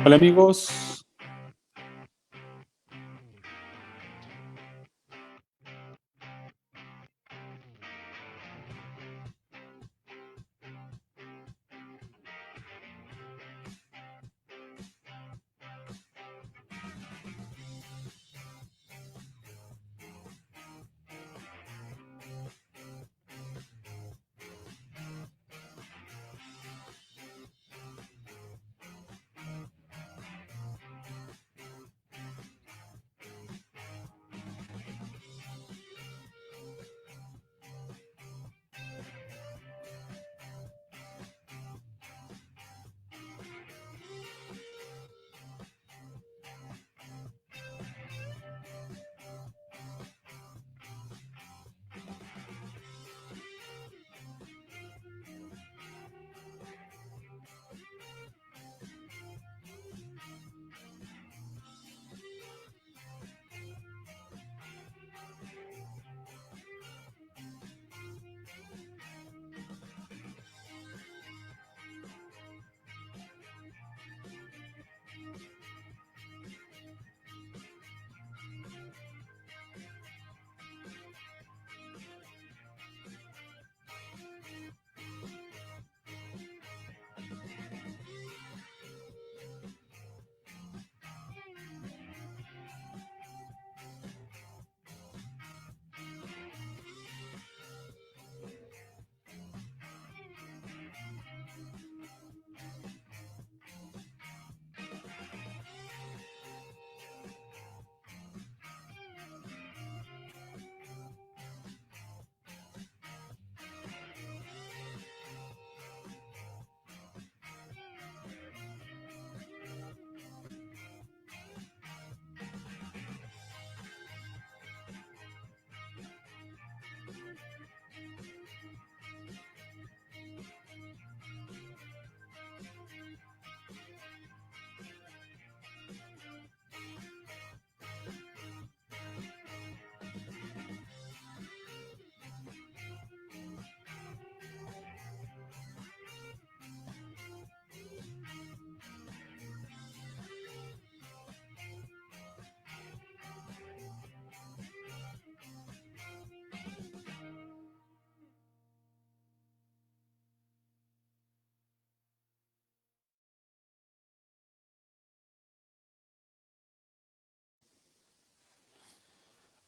Hola amigos,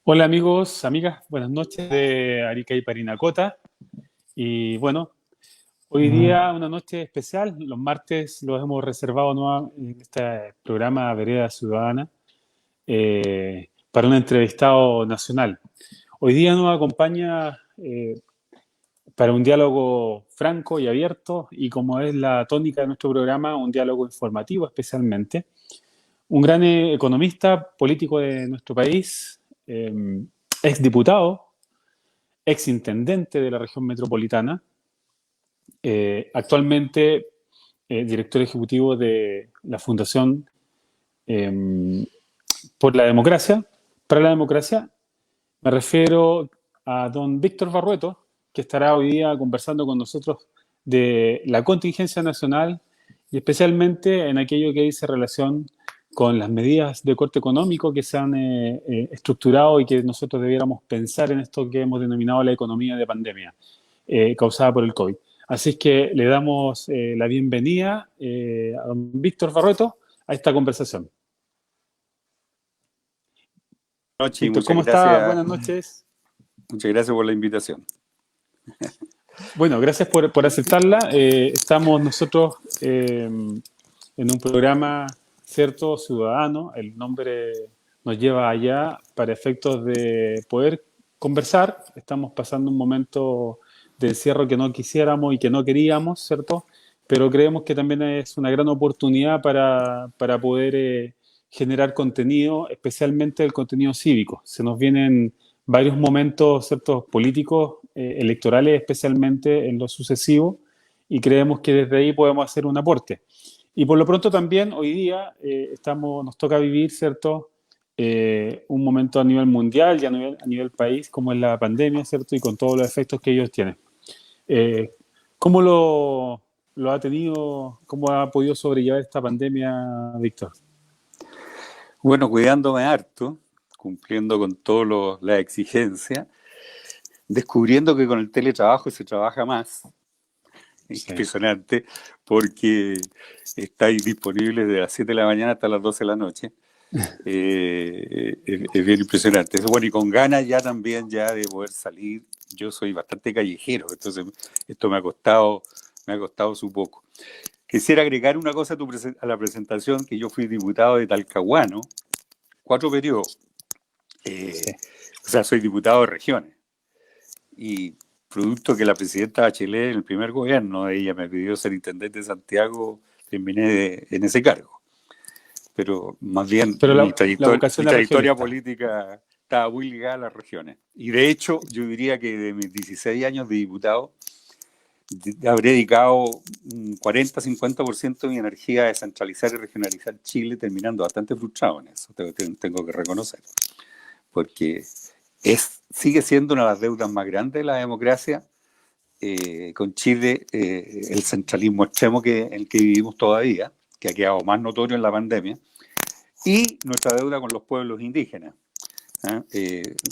hola amigos, amigas, buenas noches de Arica y Parinacota. Y bueno, hoy día una noche especial, los martes los hemos reservado en este programa Vereda Ciudadana para un entrevistado nacional. Hoy día nos acompaña para un diálogo franco y abierto y como es la tónica de nuestro programa, un diálogo informativo especialmente. Un gran economista político de nuestro país, ex diputado, ex intendente de la región metropolitana, actualmente director ejecutivo de la Fundación eh, por la Democracia, para la Democracia. Me refiero a don Víctor Barrueto, que estará hoy día conversando con nosotros de la contingencia nacional y especialmente en aquello que dice relación con las medidas de corte económico que se han estructurado y que nosotros debiéramos pensar en esto que hemos denominado la economía de pandemia causada por el COVID. Así es que le damos la bienvenida a don Víctor Barrueto a esta conversación. Noche y Víctor, muchas ¿cómo está? gracias. Buenas noches. Muchas gracias por la invitación. Bueno, gracias por aceptarla. Estamos nosotros en un programa, ¿cierto? Ciudadano. El nombre nos lleva allá para efectos de poder conversar. Estamos pasando un momento de encierro que no quisiéramos y que no queríamos, ¿cierto? Pero creemos que también es una gran oportunidad para poder generar contenido, especialmente el contenido cívico. Se nos vienen varios momentos, ¿cierto? Políticos, electorales, especialmente en lo sucesivo, y creemos que desde ahí podemos hacer un aporte. Y por lo pronto también hoy día nos toca vivir, ¿cierto? Un momento a nivel mundial y a nivel país, como es la pandemia, ¿cierto? Y con todos los efectos que ellos tienen. Eh, ¿cómo lo ha tenido, cómo ha podido sobrellevar esta pandemia, Víctor? Bueno, cuidándome harto, cumpliendo con todas las exigencias, descubriendo que con el teletrabajo se trabaja más, Sí. impresionante, porque estáis disponibles de las 7 de la mañana hasta las 12 de la noche. Es bien impresionante. Eso, bueno, y con ganas ya también ya de poder salir. Yo soy bastante callejero, entonces esto me ha costado su poco. Quisiera agregar una cosa a la presentación, que yo fui diputado de Talcahuano, 4 periodos. Sí. O sea, soy diputado de regiones. Y producto que la presidenta Bachelet, en el primer gobierno, ella me pidió ser intendente de Santiago, terminé en ese cargo. Pero más bien Pero mi la vocación es trayectoria regionista. política estaba muy ligada a las regiones. Y de hecho, yo diría que de mis 16 años de diputado, habré dedicado un 40-50% de mi energía a descentralizar y regionalizar Chile, terminando bastante frustrado en eso, tengo que reconocer. Porque sigue siendo una de las deudas más grandes de la democracia, con Chile, el centralismo extremo en el que vivimos todavía, que ha quedado más notorio en la pandemia, y nuestra deuda con los pueblos indígenas.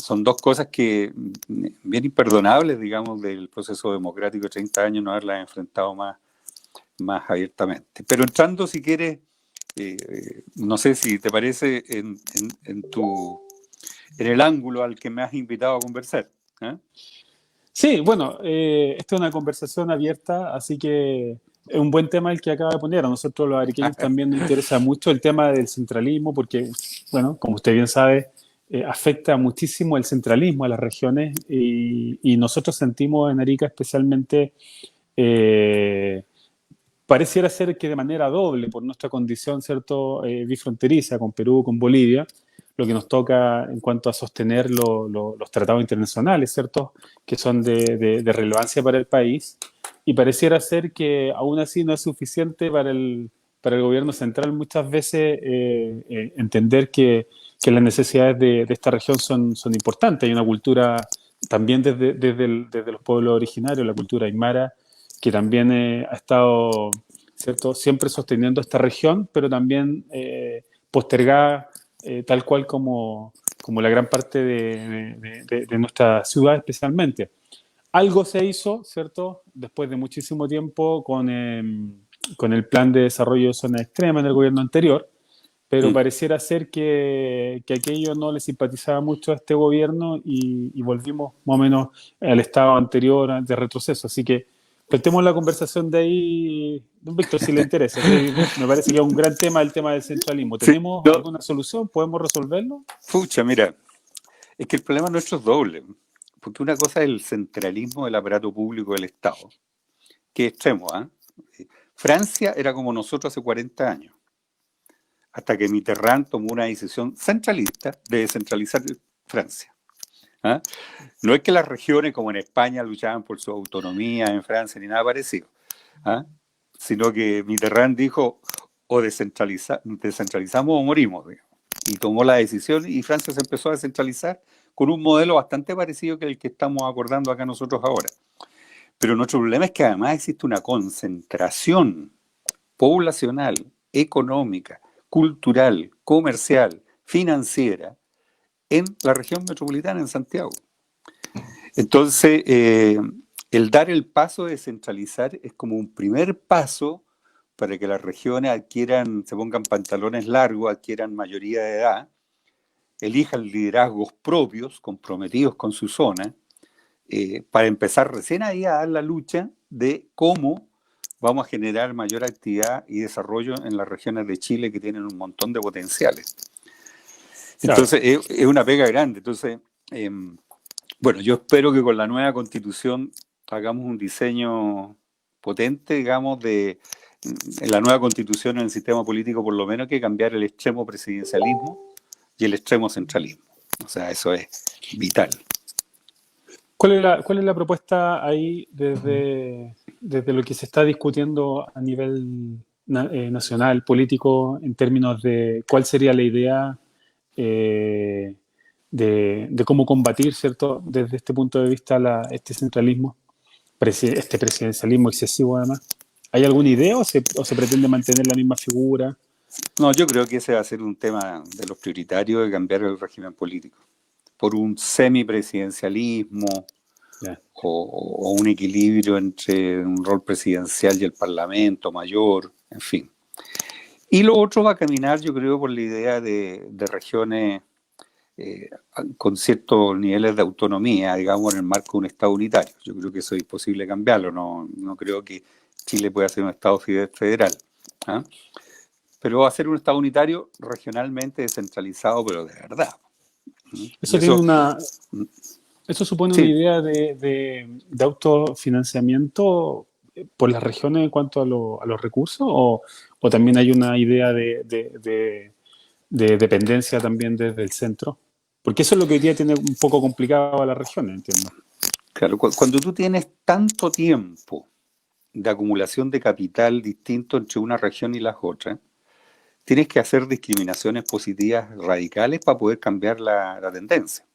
Son dos cosas que bien imperdonables, digamos, del proceso democrático de 30 años, no haberlas enfrentado más abiertamente. Pero entrando, si quieres, no sé si te parece, en el ángulo al que me has invitado a conversar. Sí, bueno, esta es una conversación abierta, así que es un buen tema el que acaba de poner. A nosotros los ariqueños también nos interesa mucho el tema del centralismo, porque, bueno, como usted bien sabe, afecta muchísimo el centralismo a las regiones y nosotros sentimos en Arica especialmente, eh, pareciera ser que de manera doble, por nuestra condición, ¿cierto?, bifronteriza con Perú, con Bolivia, lo que nos toca en cuanto a sostener los tratados internacionales, ¿cierto?, que son de relevancia para el país, y pareciera ser que aún así no es suficiente para el gobierno central muchas veces entender que las necesidades de esta región son importantes. Hay una cultura también desde los pueblos originarios, la cultura aymara, que también ha estado, ¿cierto?, siempre sosteniendo esta región, pero también postergada, tal cual como la gran parte de nuestra ciudad especialmente. Algo se hizo, ¿cierto?, después de muchísimo tiempo con el plan de desarrollo de zona extrema en el gobierno anterior, pero pareciera ser que aquello no le simpatizaba mucho a este gobierno y volvimos más o menos al estado anterior de retroceso. Así que planteemos la conversación de ahí, don Víctor, si le interesa. Me parece que es un gran tema el tema del centralismo. Sí, ¿Tenemos no, alguna solución? ¿Podemos resolverlo? pucha, mira, es que el problema nuestro es doble, porque una cosa es el centralismo del aparato público del Estado, que es extremo, Francia era como nosotros hace 40 años, hasta que Mitterrand tomó una decisión centralista de descentralizar Francia. ¿Ah? No es que las regiones como en España luchaban por su autonomía, en Francia, ni nada parecido, sino que Mitterrand dijo, o descentralizamos o morimos, digamos. Y tomó la decisión y Francia se empezó a descentralizar con un modelo bastante parecido que el que estamos acordando acá nosotros ahora. Pero nuestro problema es que además existe una concentración poblacional, económica, cultural, comercial, financiera en la región metropolitana, en Santiago. Entonces, el dar el paso de descentralizar es como un primer paso para que las regiones se pongan pantalones largos, adquieran mayoría de edad, elijan liderazgos propios, comprometidos con su zona, para empezar recién ahí a dar la lucha de cómo vamos a generar mayor actividad y desarrollo en las regiones de Chile que tienen un montón de potenciales. Entonces, claro, es una pega grande. Entonces, bueno, yo espero que con la nueva constitución hagamos un diseño potente, digamos, en la nueva constitución, en el sistema político, por lo menos, que cambiar el extremo presidencialismo y el extremo centralismo. O sea, eso es vital. ¿Cuál es la propuesta ahí desde lo que se está discutiendo a nivel nacional, político, en términos de cuál sería la idea de cómo combatir, ¿cierto?, desde este punto de vista este centralismo, este presidencialismo excesivo además? ¿Hay alguna idea o se pretende mantener la misma figura? No, yo creo que ese va a ser un tema de los prioritarios de cambiar el régimen político por un semipresidencialismo Ya. o un equilibrio entre un rol presidencial y el parlamento mayor, en fin. Y lo otro va a caminar, yo creo, por la idea de regiones eh, con ciertos niveles de autonomía, digamos, en el marco de un Estado unitario. Yo creo que eso es imposible cambiarlo, no creo que Chile pueda ser un Estado federal. ¿Ah? Pero va a ser un Estado unitario regionalmente descentralizado, pero de verdad. Y Eso tiene eso, una, eso supone una sí, idea de autofinanciamiento por las regiones en cuanto a los recursos, o también hay una idea de dependencia también desde el centro. Porque eso es lo que hoy día tiene un poco complicado a las regiones, entiendo. claro, cuando tú tienes tanto tiempo de acumulación de capital distinto entre una región y las otras, tienes que hacer discriminaciones positivas radicales para poder cambiar la tendencia.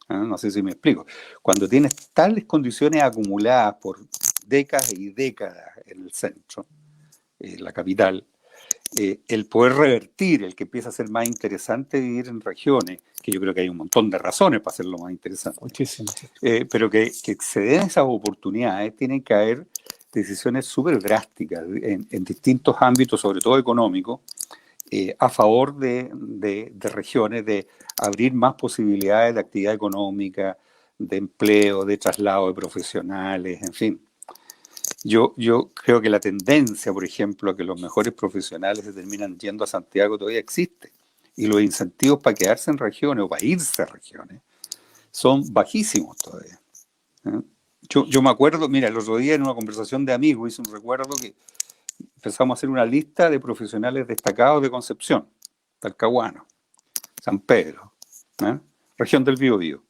¿Ah? No sé si me explico. Cuando tienes tales condiciones acumuladas por décadas y décadas en el centro, la capital, el poder revertir, el que empieza a ser más interesante vivir en regiones, que yo creo que hay un montón de razones para hacerlo más interesante, Muchísimo. pero que se den esas oportunidades, tienen que haber decisiones súper drásticas en distintos ámbitos, sobre todo económicos, a favor de regiones, de abrir más posibilidades de actividad económica, de empleo, de traslado de profesionales, en fin. Yo creo que la tendencia, por ejemplo, a que los mejores profesionales se terminan yendo a Santiago todavía existe. Y los incentivos para quedarse en regiones o para irse a regiones son bajísimos todavía. ¿Eh? Yo me acuerdo, mira, el otro día en una conversación de amigos hice un recuerdo que empezamos a hacer una lista de profesionales destacados de Concepción, Talcahuano, San Pedro, ¿eh? Región del Biobío.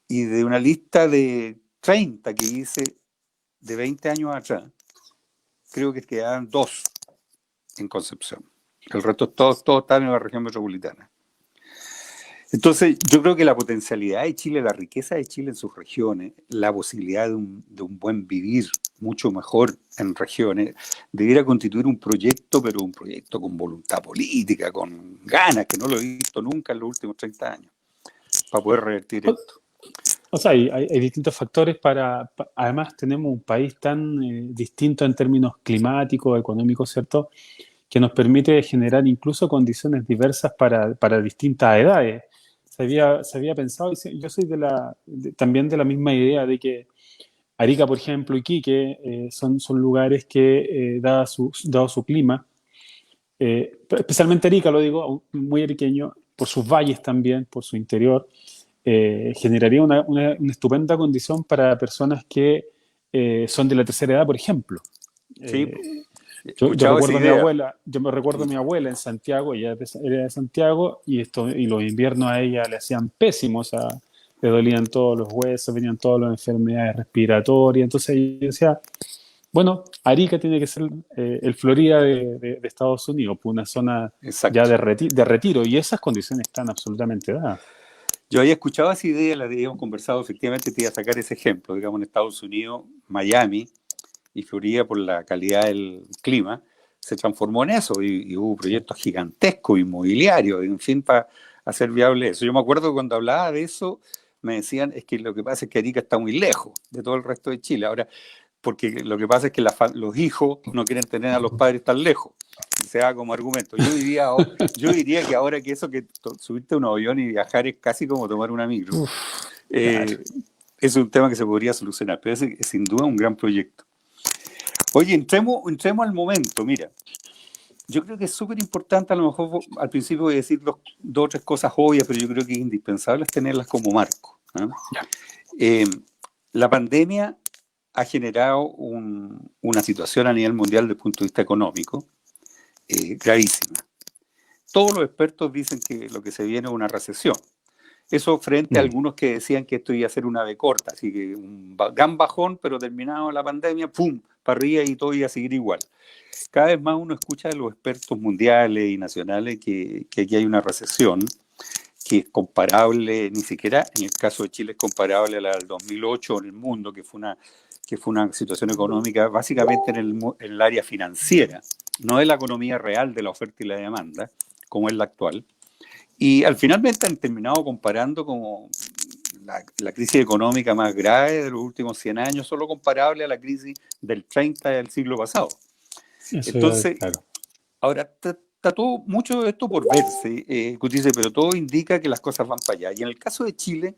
Y de una lista de 30 que hice de 20 años atrás, creo que quedaban 2 en Concepción. El resto todos están en la región metropolitana. Entonces, yo creo que la potencialidad de Chile, la riqueza de Chile en sus regiones, la posibilidad de un buen vivir mucho mejor en regiones, debiera constituir un proyecto, pero un proyecto con voluntad política, con ganas, que no lo he visto nunca en los últimos 30 años, para poder revertir O, esto. o sea, hay distintos factores además tenemos un país tan distinto en términos climáticos, económicos, ¿cierto? Que nos permite generar incluso condiciones diversas para distintas edades. Se había pensado, yo soy también de la misma idea de que Arica, por ejemplo, y Iquique son lugares que, dado su clima, especialmente Arica, lo digo, muy ariqueño, por sus valles también, por su interior, generaría una estupenda condición para personas que son de la tercera edad, por ejemplo. Sí, Eh, he yo escuchado esa recuerdo a mi idea. abuela, yo me recuerdo a mi abuela en Santiago, ella era de Santiago, y los inviernos a ella le hacían pésimos, o sea, le dolían todos los huesos, venían todas las enfermedades respiratorias, entonces yo decía, bueno, Arica tiene que ser el Florida de Estados Unidos, pues una zona ya Exacto. de retiro, y esas condiciones están absolutamente dadas. Yo había escuchado esa idea, la habíamos conversado, efectivamente te iba a sacar ese ejemplo, digamos en Estados Unidos, Miami y Florida por la calidad del clima, se transformó en eso y hubo proyectos gigantescos, inmobiliarios, en fin, para hacer viable eso. Yo me acuerdo que cuando hablaba de eso, me decían, es que lo que pasa es que Arica está muy lejos de todo el resto de Chile. Ahora, porque lo que pasa es que los hijos no quieren tener a los padres tan lejos. Se da como argumento. Yo diría que ahora que eso, que subirte a un avión y viajar es casi como tomar una micro, Claro. eh, es un tema que se podría solucionar, pero es sin duda un gran proyecto. Oye, entremos al momento, mira. Yo creo que es súper importante, a lo mejor al principio voy a decir dos o tres cosas obvias, pero yo creo que es indispensable tenerlas como marco. ¿Eh? Eh, la pandemia ha generado una situación a nivel mundial desde el punto de vista económico gravísima. Todos los expertos dicen que lo que se viene es una recesión. Eso frente a algunos que decían que esto iba a ser una B corta, así que un gran bajón, pero terminado la pandemia, ¡pum!, para arriba y todo iba a seguir igual. Cada vez más uno escucha de los expertos mundiales y nacionales que aquí hay una recesión que es comparable, ni siquiera en el caso de Chile es comparable a la del 2008 en el mundo, que fue una situación económica básicamente en el área financiera, no en la economía real de la oferta y la demanda, como es la actual. Y al finalmente han terminado comparando como la crisis económica más grave de los últimos 100 años, solo comparable a la crisis del 30 del siglo pasado. Eso ya, Entonces, claro. ahora está todo, mucho de esto por verse, Gutiérrez, pero todo indica que las cosas van para allá. Y en el caso de Chile,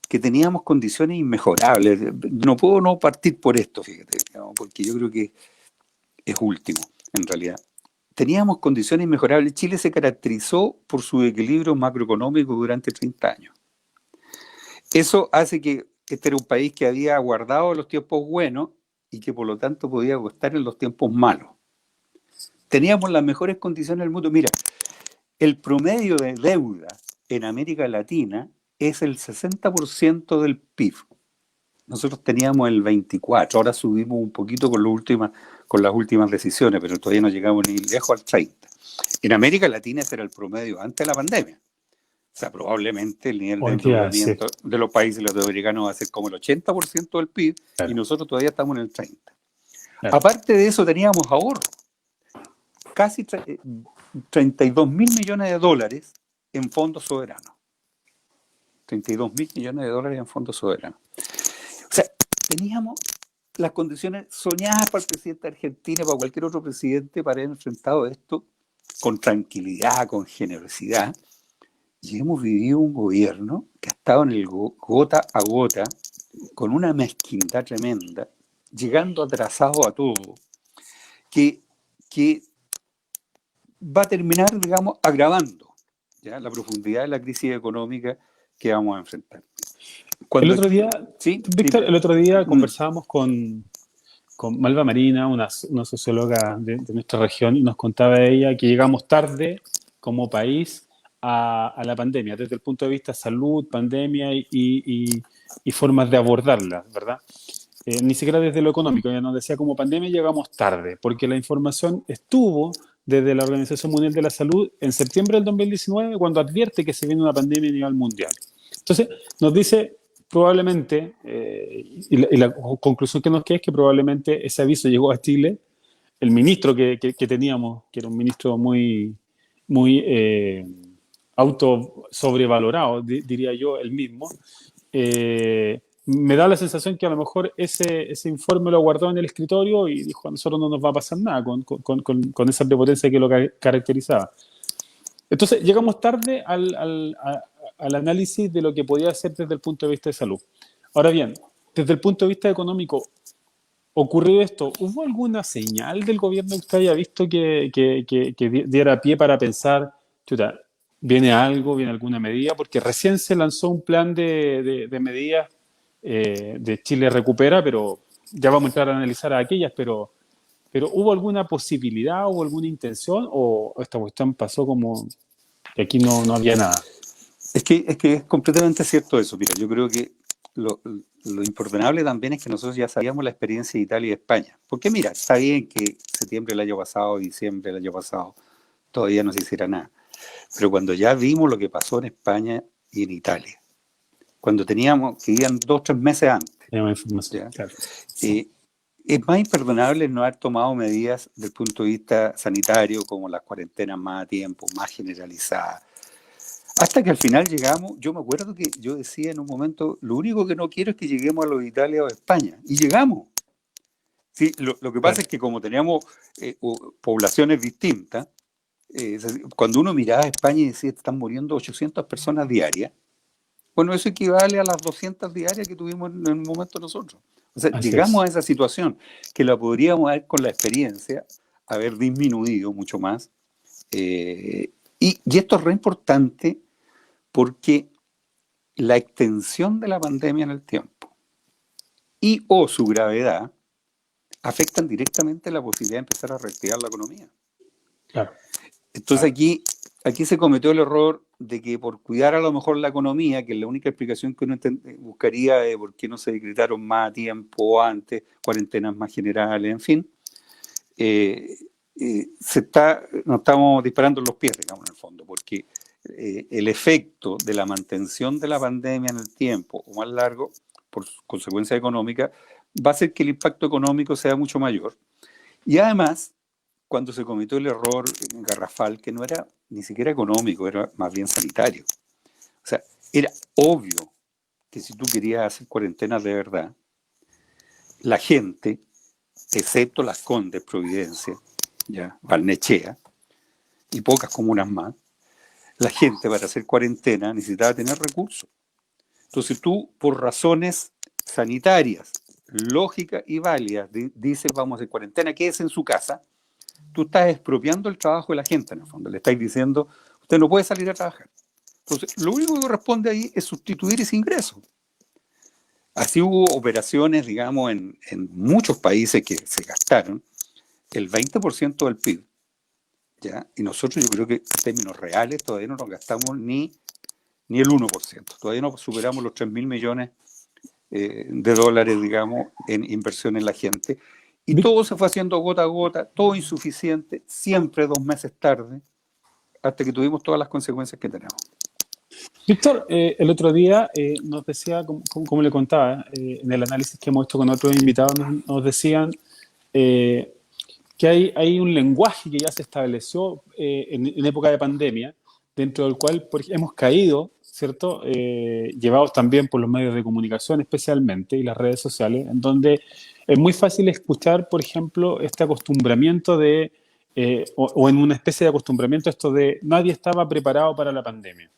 que teníamos condiciones inmejorables, no puedo no partir por esto, fíjate, digamos, porque yo creo que es último, en realidad. Teníamos condiciones inmejorables. Chile se caracterizó por su equilibrio macroeconómico durante 30 años. Eso hace que este era un país que había guardado los tiempos buenos y que por lo tanto podía estar en los tiempos malos. Teníamos las mejores condiciones del mundo. Mira, el promedio de deuda en América Latina es el 60% del PIB. Nosotros teníamos el 24%, ahora subimos un poquito con las últimas decisiones, pero todavía no llegamos ni lejos al 30%. En América Latina ese era el promedio antes de la pandemia. O sea, probablemente el nivel de Hoy día, sí, endeudamiento de los países latinoamericanos va a ser como el 80% del PIB, y claro, nosotros todavía estamos en el 30%. claro. Aparte de eso teníamos ahorro, casi 32 mil millones de dólares en fondos soberanos. 32 mil millones de dólares en fondos soberanos. O sea, teníamos las condiciones soñadas para el presidente de Argentina, para cualquier otro presidente, para haber enfrentado esto con tranquilidad, con generosidad. Y hemos vivido un gobierno que ha estado en el gota a gota, con una mezquindad tremenda, llegando atrasado a todo, que va a terminar, digamos, agravando, ¿ya?, la profundidad de la crisis económica que vamos a enfrentar. El Cuando otro día, ¿sí? Víctor, Dime. el otro día conversábamos con Malva Marina, una socióloga de nuestra región, y nos contaba ella que llegamos tarde como país a la pandemia, desde el punto de vista salud, pandemia y formas de abordarla, ¿verdad? Ni siquiera desde lo económico, ella nos decía como pandemia llegamos tarde, porque la información estuvo desde la Organización Mundial de la Salud en septiembre del 2019, cuando advierte que se viene una pandemia a nivel mundial. Entonces, nos dice probablemente, y la conclusión que nos queda es que probablemente ese aviso llegó a Chile, el ministro que teníamos, que era un ministro muy auto sobrevalorado, diría yo, el mismo, me da la sensación que a lo mejor ese informe lo guardó en el escritorio y dijo, a nosotros no nos va a pasar nada con esa prepotencia que lo caracterizaba. Entonces, llegamos tarde al análisis de lo que podía hacer desde el punto de vista de salud. Ahora bien, desde el punto de vista económico, ¿ocurrió esto? ¿Hubo alguna señal del gobierno que usted haya visto que diera pie para pensar, chuta, viene algo, viene alguna medida? Porque recién se lanzó un plan de medidas de Chile Recupera, pero ya vamos a entrar a analizar aquellas, pero ¿hubo alguna posibilidad, hubo alguna intención o esta cuestión pasó como que aquí no había nada? Es que es completamente cierto eso. Mira, yo creo que lo imperdonable también es que nosotros ya sabíamos la experiencia de Italia y de España. Porque mira, está bien que septiembre del año pasado, diciembre del año pasado, todavía no se hiciera nada. Pero cuando ya vimos lo que pasó en España y en Italia, cuando teníamos, que iban 2 o 3 meses antes, Tenemos información, ¿ya?, claro. es más imperdonable no haber tomado medidas desde el punto de vista sanitario, como las cuarentenas más a tiempo, más generalizadas. Hasta que al final llegamos, yo me acuerdo que yo decía en un momento, lo único que no quiero es que lleguemos a los de Italia o España. Y llegamos. Sí, lo que pasa Claro. es que como teníamos poblaciones distintas, cuando uno miraba a España y decía, están muriendo 800 personas diarias, bueno, eso equivale a las 200 diarias que tuvimos en el momento nosotros. O sea, Así llegamos es. a esa situación que la podríamos haber con la experiencia, haber disminuido mucho más. Y esto es re importante porque la extensión de la pandemia en el tiempo y o su gravedad afectan directamente la posibilidad de empezar a reactivar la economía. Claro, Entonces claro. aquí se cometió el error de que por cuidar a lo mejor la economía, que es la única explicación que uno buscaría de por qué no se decretaron más a tiempo antes, cuarentenas más generales, en fin, nos estamos disparando en los pies, digamos, en el fondo, porque el efecto de la mantención de la pandemia en el tiempo o más largo, por consecuencia económica, va a hacer que el impacto económico sea mucho mayor. Y además, cuando se cometió el error garrafal, que no era ni siquiera económico, era más bien sanitario. O sea, era obvio que si tú querías hacer cuarentenas de verdad, la gente, excepto Las Condes, Providencia, ya, Barnechea y pocas comunas más, la gente para hacer cuarentena necesitaba tener recursos. Entonces tú, por razones sanitarias, lógicas y válidas, dices vamos a hacer cuarentena, quédese en su casa, tú estás expropiando el trabajo de la gente en el fondo. Le estás diciendo, usted no puede salir a trabajar. Entonces, lo único que corresponde ahí es sustituir ese ingreso. Así hubo operaciones, digamos, en muchos países que se gastaron el 20% del PIB, ¿ya? Y nosotros yo creo que en términos reales todavía no nos gastamos ni el 1%. Todavía no superamos los 3.000 millones de dólares, digamos, en inversión en la gente. Y todo se fue haciendo gota a gota, todo insuficiente, siempre 2 meses tarde, hasta que tuvimos todas las consecuencias que tenemos. Víctor, el otro día nos decía, como le contaba, en el análisis que hemos hecho con otros invitados, nos decían que hay un lenguaje que ya se estableció en época de pandemia, dentro del cual hemos caído, ¿cierto? Llevados también por los medios de comunicación especialmente y las redes sociales, en donde es muy fácil escuchar, por ejemplo, este acostumbramiento o en una especie de acostumbramiento esto de nadie estaba preparado para la pandemia.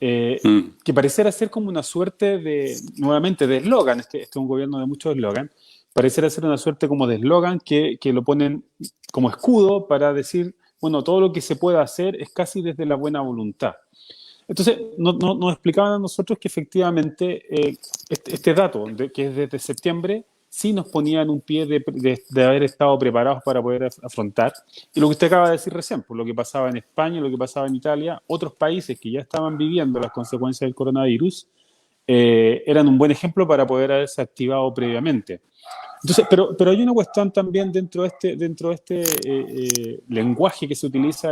Que pareciera ser como una suerte nuevamente, de eslogan, este es un gobierno de muchos eslogan, pareciera ser una suerte como de eslogan que lo ponen como escudo para decir, bueno, todo lo que se pueda hacer es casi desde la buena voluntad. Entonces, nos explicaban a nosotros que efectivamente este dato, que es desde septiembre, sí nos ponía en un pie de haber estado preparados para poder afrontar. Y lo que usted acaba de decir recién, por lo que pasaba en España, lo que pasaba en Italia, otros países que ya estaban viviendo las consecuencias del coronavirus, eran un buen ejemplo para poder haberse activado previamente. Entonces, pero hay una cuestión también dentro de este lenguaje que se utiliza,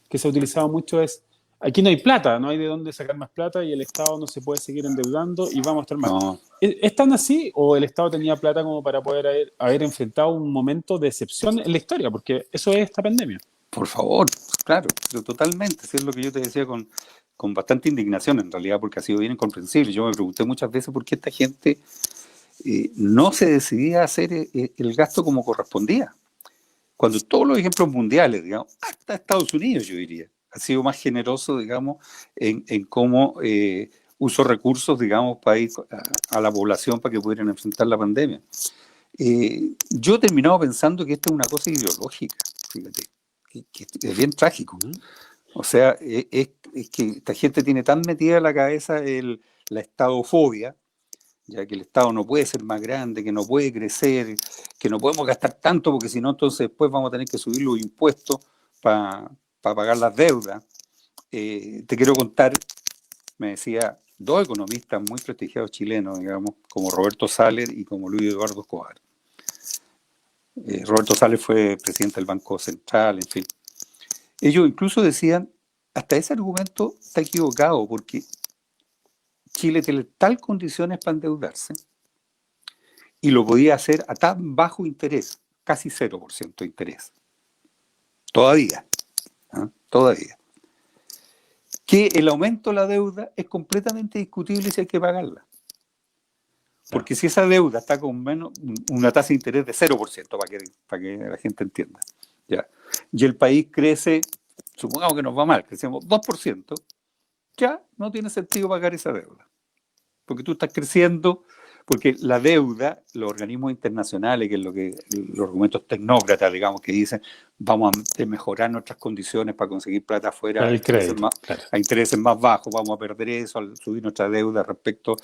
que se ha utilizado mucho, es aquí no hay plata, no hay de dónde sacar más plata y el Estado no se puede seguir endeudando y vamos a estar mal. No. ¿Es tan así o el Estado tenía plata como para poder haber enfrentado un momento de excepción en la historia? Porque eso es esta pandemia. Por favor, claro, pero totalmente. Eso es lo que yo te decía con bastante indignación en realidad, porque ha sido bien incomprensible. Yo me pregunté muchas veces por qué esta gente no se decidía a hacer el gasto como correspondía. Cuando todos los ejemplos mundiales, digamos, hasta Estados Unidos, yo diría, ha sido más generoso, digamos, en cómo usó recursos, digamos, para ir a la población para que pudieran enfrentar la pandemia. Yo he terminado pensando que esto es una cosa ideológica, fíjate, que es bien trágico. O sea, es que esta gente tiene tan metida en la cabeza la estadofobia, ya que el Estado no puede ser más grande, que no puede crecer, que no podemos gastar tanto porque si no entonces después vamos a tener que subir los impuestos para pagar las deudas. Te quiero contar, me decía, 2 economistas muy prestigiados chilenos, digamos, como Roberto Saller y como Luis Eduardo Escobar. Roberto Saller fue presidente del Banco Central, en fin. Ellos incluso decían, hasta ese argumento está equivocado porque Chile tiene tal condiciones para endeudarse y lo podía hacer a tan bajo interés, casi 0% de interés. Todavía, todavía. Que el aumento de la deuda es completamente discutible si hay que pagarla. Porque si esa deuda está con una tasa de interés de 0%, para que la gente entienda, ya, y el país crece, supongamos que nos va mal, crecemos 2%, ya no tiene sentido pagar esa deuda. Porque tú estás creciendo, porque la deuda, los organismos internacionales, que es lo que los argumentos tecnócratas, digamos, que dicen, vamos a mejorar nuestras condiciones para conseguir plata afuera a intereses más bajos, vamos a perder eso al subir nuestra deuda respecto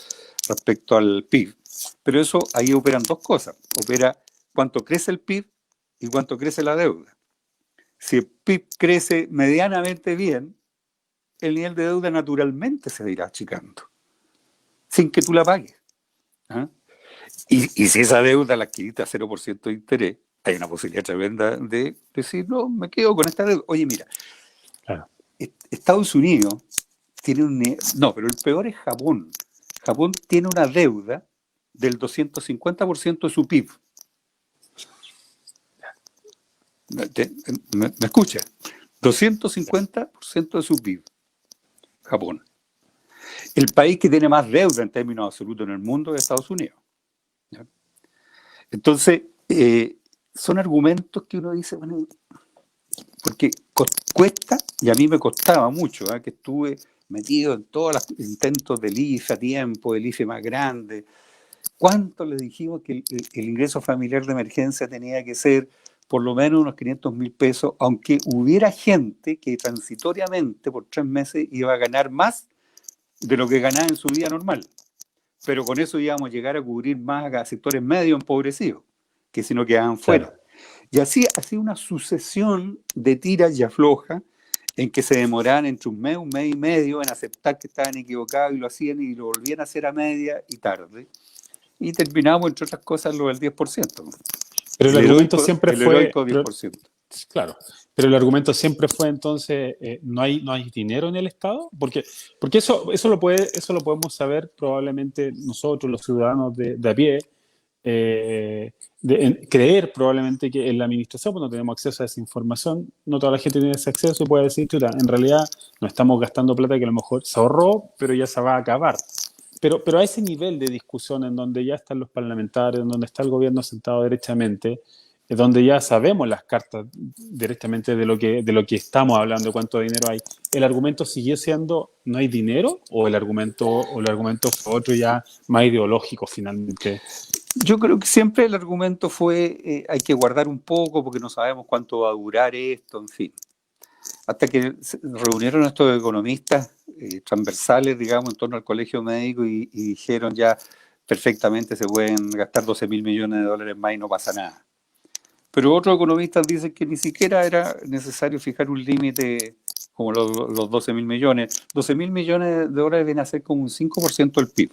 al PIB. Pero eso, ahí operan 2 cosas. Opera cuánto crece el PIB y cuánto crece la deuda. Si el PIB crece medianamente bien, el nivel de deuda naturalmente se irá achicando, sin que tú la pagues. ¿Ah? Y si esa deuda la adquiriste a 0% de interés, hay una posibilidad tremenda de decir, no, me quedo con esta deuda. Oye, mira, claro, Estados Unidos tiene no, pero el peor es Japón. Japón tiene una deuda del 250% de su PIB. ¿Me escucha? 250% de su PIB. Japón. El país que tiene más deuda en términos absolutos en el mundo es Estados Unidos. ¿Ya? Entonces, son argumentos que uno dice, bueno, porque cuesta, y a mí me costaba mucho, que estuve metido en todos los intentos del IFE a tiempo, el IFE más grande. ¿Cuánto le dijimos que el ingreso familiar de emergencia tenía que ser por lo menos unos 500.000 pesos, aunque hubiera gente que transitoriamente por 3 meses iba a ganar más de lo que ganaba en su vida normal? Pero con eso íbamos a llegar a cubrir más a sectores medio empobrecidos, que si no quedaban fuera. Claro. Y así una sucesión de tiras y aflojas en que se demoraban entre un mes y medio en aceptar que estaban equivocados y lo hacían y lo volvían a hacer a media y tarde. Y terminamos, entre otras cosas, lo del 10%. Pero el argumento siempre el fue, heroico 10%. claro, pero el argumento siempre fue entonces, no hay dinero en el Estado, porque eso lo podemos saber probablemente nosotros, los ciudadanos de a pie, creer probablemente que en la administración, pues no tenemos acceso a esa información, no toda la gente tiene ese acceso y puede decir, chuta, en realidad no estamos gastando plata que a lo mejor se ahorró, pero ya se va a acabar. Pero a ese nivel de discusión en donde ya están los parlamentarios, en donde está el gobierno sentado derechamente, donde ya sabemos las cartas directamente de lo que estamos hablando, de cuánto dinero hay, ¿el argumento siguió siendo no hay dinero o el argumento fue otro ya más ideológico finalmente? Yo creo que siempre el argumento fue hay que guardar un poco porque no sabemos cuánto va a durar esto, en fin. Hasta que se reunieron estos economistas transversales, digamos, en torno al colegio médico y dijeron ya perfectamente se pueden gastar 12.000 millones de dólares más y no pasa nada. Pero otros economistas dicen que ni siquiera era necesario fijar un límite como los 12.000 millones. 12.000 millones de dólares viene a ser como un 5% del PIB.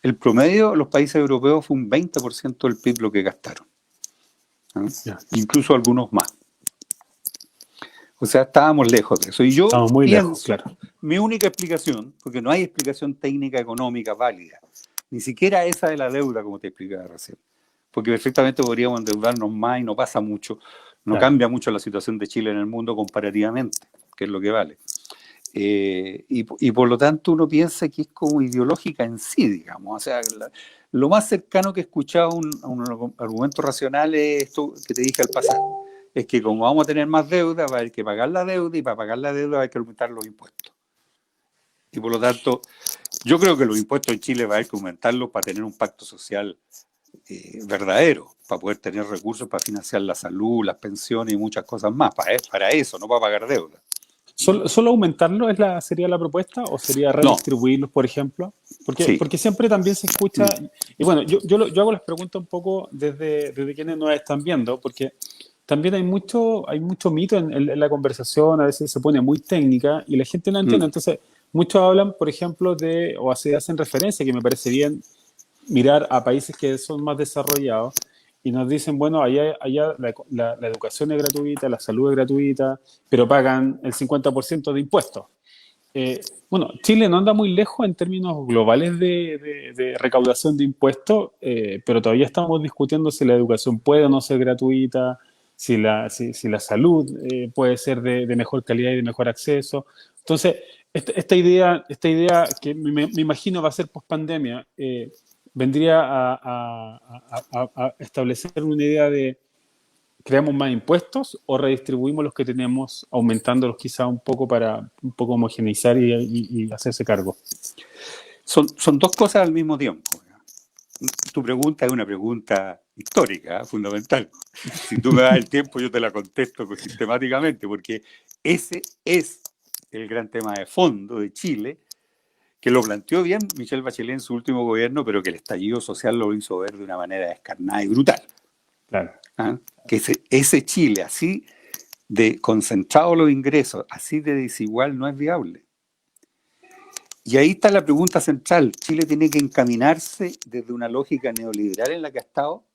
El promedio de los países europeos fue un 20% del PIB lo que gastaron. Ya. Incluso algunos más. O sea, estábamos lejos de eso. Y yo Estamos muy lejos, claro. mi única explicación, porque no hay explicación técnica económica válida, ni siquiera esa de la deuda, como te explicaba recién, porque perfectamente podríamos endeudarnos más y no pasa mucho, no Claro. cambia mucho la situación de Chile en el mundo comparativamente, que es lo que vale. Y por lo tanto uno piensa que es como ideológica en sí, digamos. O sea, lo más cercano que he escuchado a un argumento racional es esto que te dije al pasar. Es que como vamos a tener más deuda, va a haber que pagar la deuda y para pagar la deuda va a haber que aumentar los impuestos. Y por lo tanto, yo creo que los impuestos en Chile va a haber que aumentarlos para tener un pacto social verdadero, para poder tener recursos para financiar la salud, las pensiones y muchas cosas más. Para eso, no para pagar deuda. ¿Solo aumentarlo sería la propuesta o sería redistribuirlos, por ejemplo? Porque siempre también se escucha, y bueno, yo hago las preguntas un poco desde quienes nos están viendo, porque también hay mucho mito en la conversación, a veces se pone muy técnica y la gente no entiende. Entonces, muchos hablan, por ejemplo, o hacen referencia, que me parece bien, mirar a países que son más desarrollados y nos dicen, bueno, allá la educación es gratuita, la salud es gratuita, pero pagan el 50% de impuestos. Bueno, Chile no anda muy lejos en términos globales de recaudación de impuestos, pero todavía estamos discutiendo si la educación puede o no ser gratuita, si la salud puede ser de mejor calidad y de mejor acceso. Entonces, esta idea que me imagino va a ser post pandemia, vendría a establecer una idea de creamos más impuestos o redistribuimos los que tenemos, aumentándolos quizá un poco para un poco homogeneizar y hacerse cargo. Son dos cosas al mismo tiempo. Tu pregunta es una pregunta histórica, fundamental. Si tú me das el tiempo, yo te la contesto sistemáticamente, porque ese es el gran tema de fondo de Chile, que lo planteó bien Michelle Bachelet en su último gobierno, pero que el estallido social lo hizo ver de una manera descarnada y brutal. Claro. Que ese Chile, así de concentrado los ingresos, así de desigual, no es viable. Y ahí está la pregunta central. Chile tiene que encaminarse desde una lógica neoliberal en la que ha estado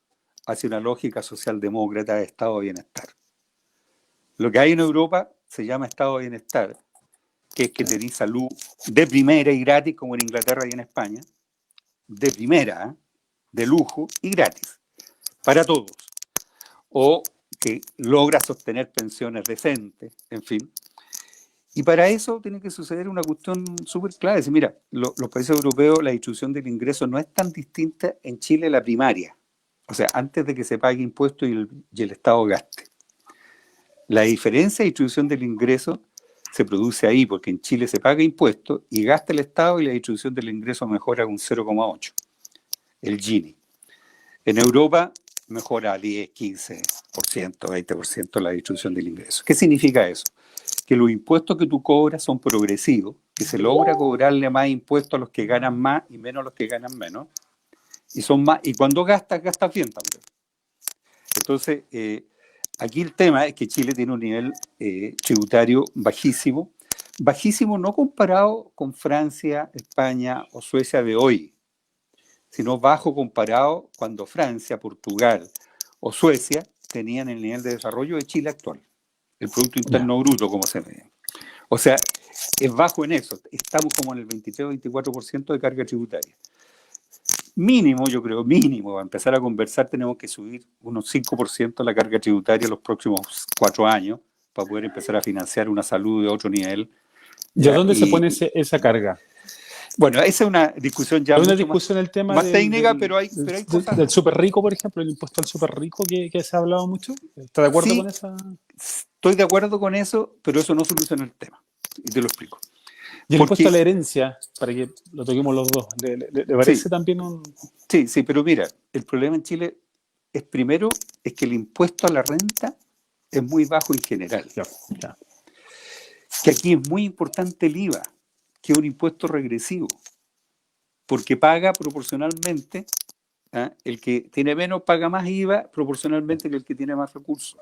hacia una lógica socialdemócrata de estado de bienestar. Lo que hay en Europa se llama estado de bienestar, que es que tenés salud de primera y gratis, como en Inglaterra y en España, de primera, ¿eh? De lujo y gratis, para todos. O que logra sostener pensiones decentes, en fin. Y para eso tiene que suceder una cuestión súper clara. Es decir, mira, los países europeos, la distribución del ingreso no es tan distinta en Chile la primaria. O sea, antes de que se pague impuesto y el Estado gaste. La diferencia de distribución del ingreso se produce ahí, porque en Chile se paga impuesto y gasta el Estado y la distribución del ingreso mejora un 0,8, el Gini. En Europa mejora 10, 15%, 20% la distribución del ingreso. ¿Qué significa eso? Que los impuestos que tú cobras son progresivos, que se logra cobrarle más impuestos a los que ganan más y menos a los que ganan menos, y son más, y cuando gastas bien también. Entonces, aquí el tema es que Chile tiene un nivel tributario bajísimo, bajísimo no comparado con Francia, España o Suecia de hoy, sino bajo comparado cuando Francia, Portugal o Suecia tenían el nivel de desarrollo de Chile actual, el Producto Interno Bruto, como se ve. O sea, es bajo en eso, estamos como en el 23-24% de carga tributaria. Mínimo, yo creo, mínimo, para empezar a conversar tenemos que subir unos 5% la carga tributaria en los próximos 4 años para poder empezar a financiar una salud de otro nivel. ¿Y a dónde se pone esa carga? Bueno, esa es una discusión ya hay una discusión el tema más técnica, pero hay cosas. Del súper rico, por ejemplo, el impuesto al súper rico que se ha hablado mucho. ¿Está de acuerdo con esa? Estoy de acuerdo con eso, pero eso no soluciona el tema. Y te lo explico. Y el impuesto a la herencia, para que lo toquemos los dos, ¿le parece también un...? Sí, pero mira, el problema en Chile es primero, es que el impuesto a la renta es muy bajo en general. Ya. Que aquí es muy importante el IVA, que es un impuesto regresivo, porque paga proporcionalmente, el que tiene menos paga más IVA proporcionalmente que el que tiene más recursos.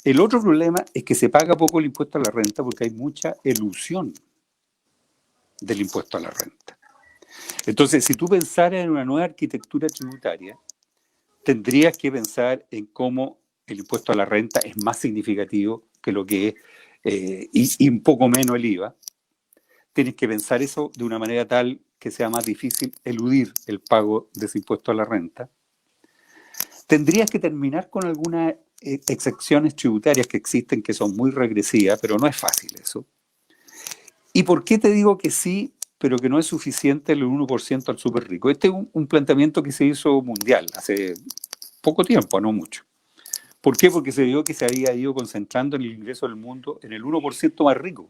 El otro problema es que se paga poco el impuesto a la renta porque hay mucha elusión del impuesto a la renta. Entonces, si tú pensaras en una nueva arquitectura tributaria, tendrías que pensar en cómo el impuesto a la renta es más significativo que lo que es, y un poco menos el IVA. Tienes que pensar eso de una manera tal que sea más difícil eludir el pago de ese impuesto a la renta. Tendrías que terminar con algunas excepciones tributarias que existen que son muy regresivas, pero no es fácil eso. ¿Y por qué te digo que sí, pero que no es suficiente el 1% al súper rico? Este es un planteamiento que se hizo mundial hace poco tiempo, no mucho. ¿Por qué? Porque se vio que se había ido concentrando en el ingreso del mundo en el 1% más rico.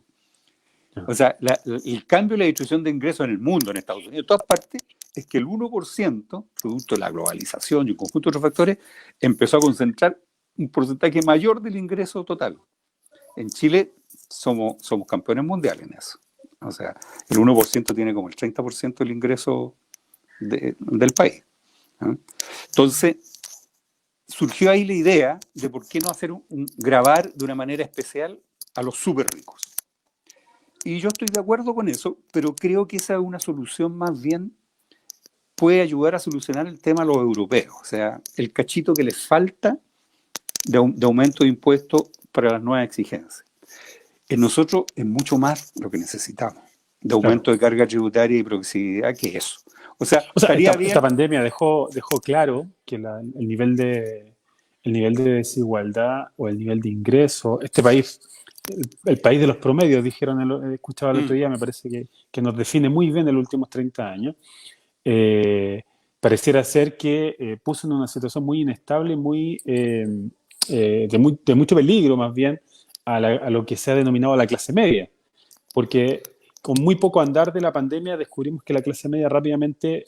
O sea, el cambio de la distribución de ingresos en el mundo, en Estados Unidos, en todas partes, es que el 1%, producto de la globalización y un conjunto de otros factores, empezó a concentrar un porcentaje mayor del ingreso total. En Chile somos campeones mundiales en eso. O sea, el 1% tiene como el 30% del ingreso del país. Entonces, surgió ahí la idea de por qué no hacer grabar de una manera especial a los súper ricos. Y yo estoy de acuerdo con eso, pero creo que esa es una solución más bien puede ayudar a solucionar el tema a los europeos. O sea, el cachito que les falta de aumento de impuestos para las nuevas exigencias. En nosotros es mucho más lo que necesitamos, de aumento de carga tributaria y progresividad, que eso. O sea esta pandemia dejó claro que el nivel de desigualdad o el nivel de ingreso, este país, el país de los promedios, dijeron, he escuchado el otro día, me parece que nos define muy bien en los últimos 30 años, pareciera ser que puso en una situación muy inestable, de mucho peligro más bien, a lo que se ha denominado la clase media, porque con muy poco andar de la pandemia descubrimos que la clase media rápidamente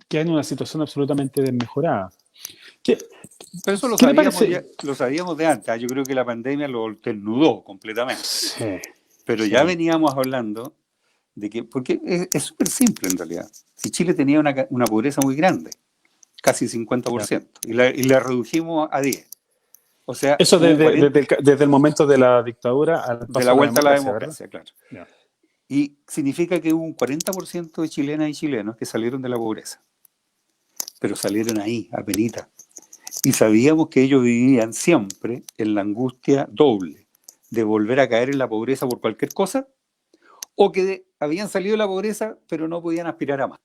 queda en una situación absolutamente desmejorada. Pero eso lo sabíamos de antes. Yo creo que la pandemia lo desnudó completamente. Sí, pero ya veníamos hablando de que, porque es súper simple en realidad. Si Chile tenía una pobreza muy grande, casi 50%, y la redujimos a 10%. O sea, eso desde el momento de la dictadura de la vuelta a la democracia, ¿verdad? Claro. Y significa que hubo un 40% de chilenas y chilenos que salieron de la pobreza. Pero salieron ahí, apenita. Y sabíamos que ellos vivían siempre en la angustia doble de volver a caer en la pobreza por cualquier cosa o que habían salido de la pobreza, pero no podían aspirar a más.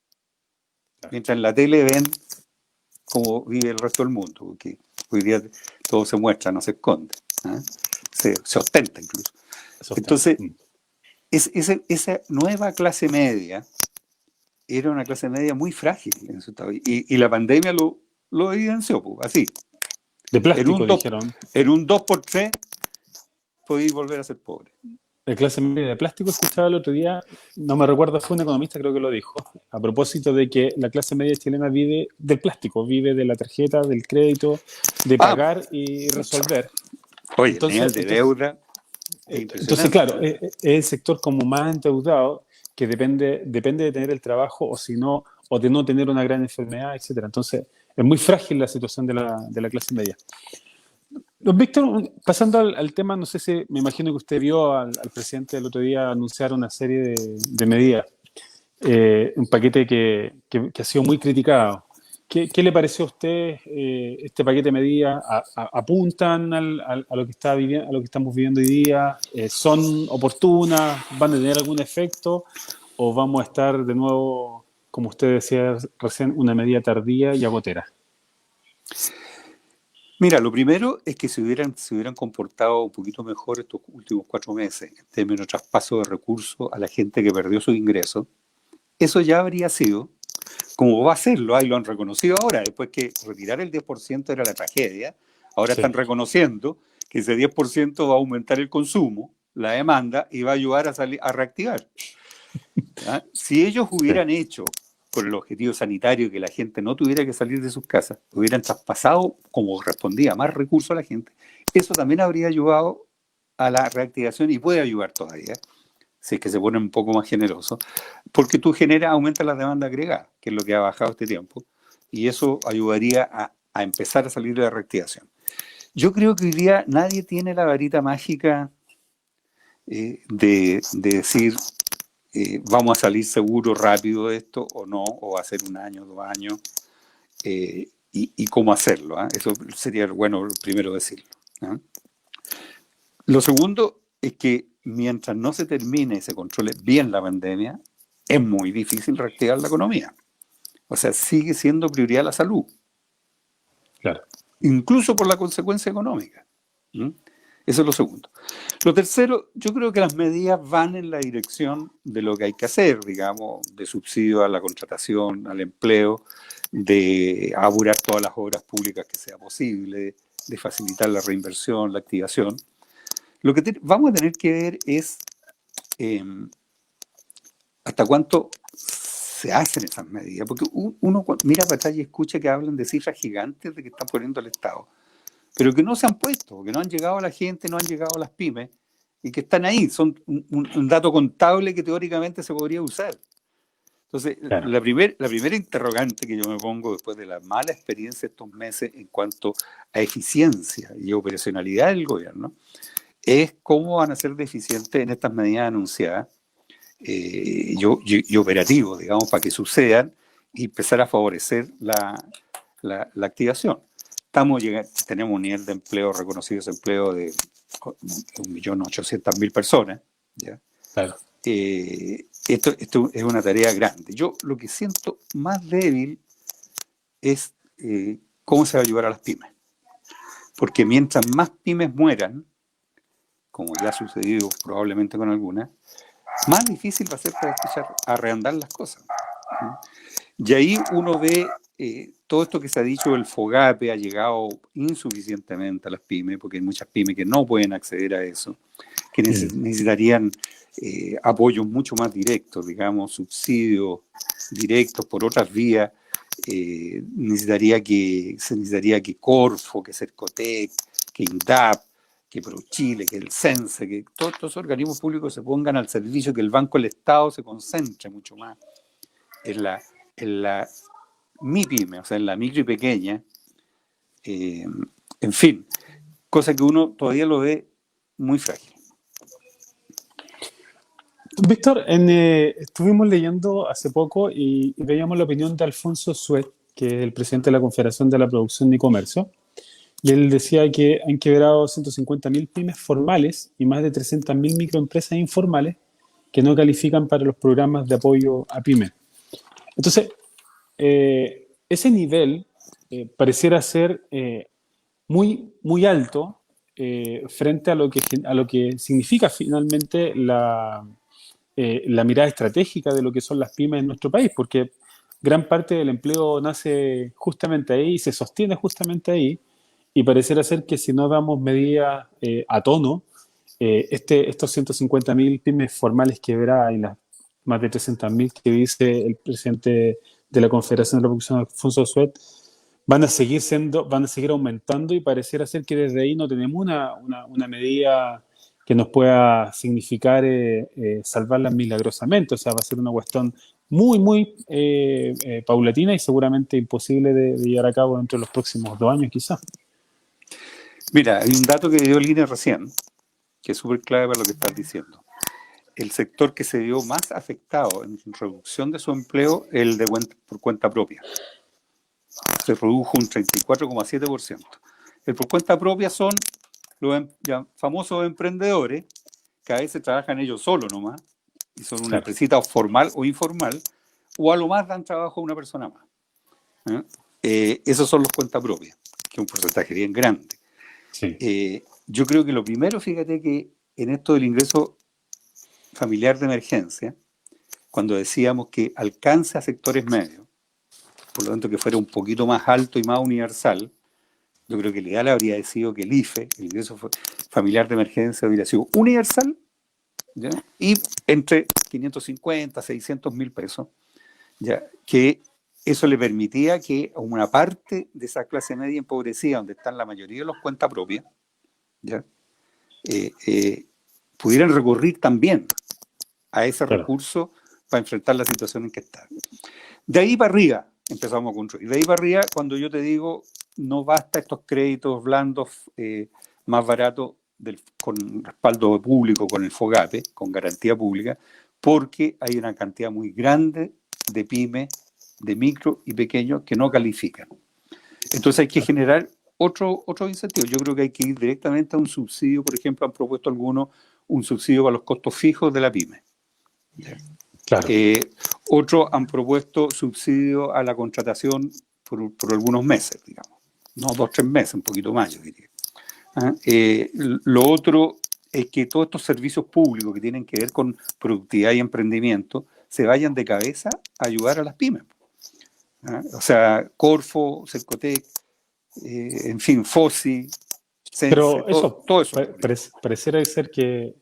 Mientras en la tele ven cómo vive el resto del mundo, porque hoy día todo se muestra, no se esconde, ¿eh? Se ostenta incluso. Entonces, esa nueva clase media era una clase media muy frágil en eso estado, y la pandemia lo evidenció, pues, así. De plástico, dijeron. En un 2x3 podéis volver a ser pobre. De clase media de plástico, escuchaba el otro día, no me recuerdo, fue un economista, creo que lo dijo, a propósito de que la clase media chilena vive del plástico, vive de la tarjeta, del crédito, de pagar y resolver. Oye, entonces, el nivel de deuda es impresionante. Entonces, claro, es el sector como más endeudado, que depende de tener el trabajo, o si no, o de no tener una gran enfermedad, etcétera. Entonces, es muy frágil la situación de la clase media. Don Víctor, pasando al tema, no sé si, me imagino que usted vio al presidente el otro día anunciar una serie de medidas, un paquete que ha sido muy criticado. ¿Qué le pareció a usted este paquete de medidas? ¿Apuntan a lo que a lo que estamos viviendo hoy día? ¿Son oportunas? ¿Van a tener algún efecto? ¿O vamos a estar de nuevo, como usted decía recién, una medida tardía y agotera? Mira, lo primero es que se hubieran comportado un poquito mejor estos últimos 4 meses en términos de traspaso de recursos a la gente que perdió sus ingresos. Eso ya habría sido, como va a serlo, ahí lo han reconocido ahora, después que retirar el 10% era la tragedia, ahora sí están reconociendo que ese 10% va a aumentar el consumo, la demanda, y va a ayudar a reactivar. ¿Ah? Si ellos hubieran hecho por el objetivo sanitario que la gente no tuviera que salir de sus casas, hubieran traspasado, como correspondía, más recursos a la gente, eso también habría ayudado a la reactivación y puede ayudar todavía, si es que se ponen un poco más generosos, porque tú aumentas la demanda agregada, que es lo que ha bajado este tiempo, y eso ayudaría a empezar a salir de la reactivación. Yo creo que hoy día nadie tiene la varita mágica de decir vamos a salir seguro rápido de esto o no, o va a ser 1 año, 2 años, y cómo hacerlo. Eso sería bueno primero decirlo. Lo segundo es que mientras no se termine y se controle bien la pandemia, es muy difícil reactivar la economía. O sea, sigue siendo prioridad la salud. Claro. Incluso por la consecuencia económica. Eso es lo segundo. Lo tercero, yo creo que las medidas van en la dirección de lo que hay que hacer, digamos, de subsidio a la contratación, al empleo, de apurar todas las obras públicas que sea posible, de facilitar la reinversión, la activación. Lo que vamos a tener que ver es hasta cuánto se hacen esas medidas, porque uno mira para atrás y escucha que hablan de cifras gigantes de que están poniendo el Estado, pero que no se han puesto, que no han llegado a la gente, no han llegado a las pymes, y que están ahí, son un dato contable que teóricamente se podría usar. Entonces, claro, la primera interrogante que yo me pongo después de la mala experiencia de estos meses en cuanto a eficiencia y operacionalidad del gobierno, es cómo van a ser deficientes en estas medidas anunciadas y operativos, digamos, para que sucedan y empezar a favorecer la activación. Tenemos un nivel de empleo, reconocido desempleo de 1.800.000 personas. ¿Ya? Claro. Esto es una tarea grande. Yo lo que siento más débil es cómo se va a ayudar a las pymes. Porque mientras más pymes mueran, como ya ha sucedido probablemente con algunas, más difícil va a ser para empezar a reandar las cosas. Y ahí uno ve todo esto que se ha dicho, el FOGAPE ha llegado insuficientemente a las pymes, porque hay muchas pymes que no pueden acceder a eso, que necesitarían apoyos mucho más directos, digamos, subsidios directos por otras vías. Se necesitaría que Corfo, que Cercotec, que INDAP, que ProChile, que el CENSE, que todos estos organismos públicos se pongan al servicio, que el Banco del Estado se concentre mucho más en la MIPYME, o sea, en la micro y pequeña, en fin, cosa que uno todavía lo ve muy frágil. Víctor, estuvimos leyendo hace poco y veíamos la opinión de Alfonso Suet, que es el presidente de la Confederación de la Producción y Comercio, y él decía que han quebrado 150.000 pymes formales y más de 300.000 microempresas informales, que no califican para los programas de apoyo a pymes. Entonces, ese nivel pareciera ser muy alto frente a lo que significa finalmente la mirada estratégica de lo que son las pymes en nuestro país, porque gran parte del empleo nace justamente ahí y se sostiene justamente ahí, y pareciera ser que si no damos medidas a tono, estos 150.000 pymes formales que verá y las más de 300.000 que dice el presidente de la Confederación de la Producción, Alfonso Suet, van a seguir aumentando, y pareciera ser que desde ahí no tenemos una medida que nos pueda significar salvarlas milagrosamente. O sea, va a ser una cuestión muy paulatina y seguramente imposible de llevar a cabo dentro de los próximos 2 años quizás. Mira, hay un dato que dio Lina recién, que es súper clave para lo que estás diciendo. El sector que se vio más afectado en reducción de su empleo es el de por cuenta propia. Se redujo un 34,7%. El por cuenta propia son los famosos emprendedores, que a veces trabajan ellos solos nomás, y son una empresita formal o informal, o a lo más dan trabajo a una persona más. Esos son los cuentas propias, que es un porcentaje bien grande. Sí. Yo creo que lo primero, fíjate que en esto del ingreso familiar de emergencia, cuando decíamos que alcance a sectores medios, por lo tanto que fuera un poquito más alto y más universal, yo creo que el ideal habría sido que el IFE, el ingreso familiar de emergencia, hubiera sido universal, ¿ya? Y entre 550, 600 mil pesos, ¿ya? Que eso le permitía que a una parte de esa clase media empobrecida, donde están la mayoría de los cuentas propias, ¿ya? Pudieran recurrir también a ese recurso para enfrentar la situación en que está. De ahí para arriba empezamos a construir. De ahí para arriba, cuando yo te digo, no basta estos créditos blandos más baratos con respaldo público, con el FOGAPE, con garantía pública, porque hay una cantidad muy grande de pymes, de micro y pequeños que no califican. Entonces hay que generar otro incentivo. Yo creo que hay que ir directamente a un subsidio. Por ejemplo, han propuesto algunos un subsidio para los costos fijos de la pyme. Claro. Otros han propuesto subsidio a la contratación por algunos meses, digamos. No 2 o 3 meses, un poquito más, yo diría. Lo otro es que todos estos servicios públicos que tienen que ver con productividad y emprendimiento se vayan de cabeza a ayudar a las pymes. O sea, Corfo, Cercotec, en fin, FOSI, Sense, pero eso, todo eso. Pareciera ser que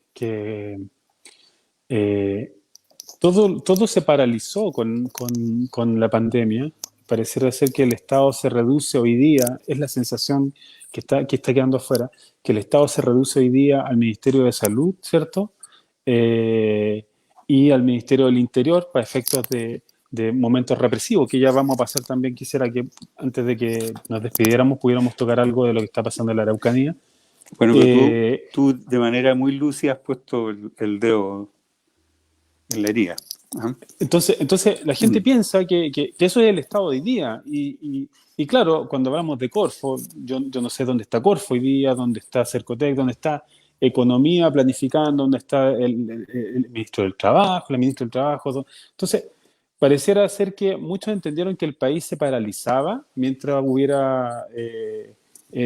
todo se paralizó con la pandemia. Pareciera ser que el Estado se reduce hoy día, es la sensación que está quedando afuera, que el Estado se reduce hoy día al Ministerio de Salud, ¿cierto? Y al Ministerio del Interior para efectos de momentos represivos, que ya vamos a pasar también. Quisiera que antes de que nos despidiéramos pudiéramos tocar algo de lo que está pasando en la Araucanía. Bueno, pero tú de manera muy lúcida has puesto el dedo en la herida. Entonces la gente piensa que eso es el Estado hoy día. Y claro, cuando hablamos de Corfo, yo no sé dónde está Corfo hoy día, dónde está Cercotec, dónde está Economía planificando, dónde está el ministro del Trabajo, la ministra del Trabajo. Entonces, pareciera ser que muchos entendieron que el país se paralizaba mientras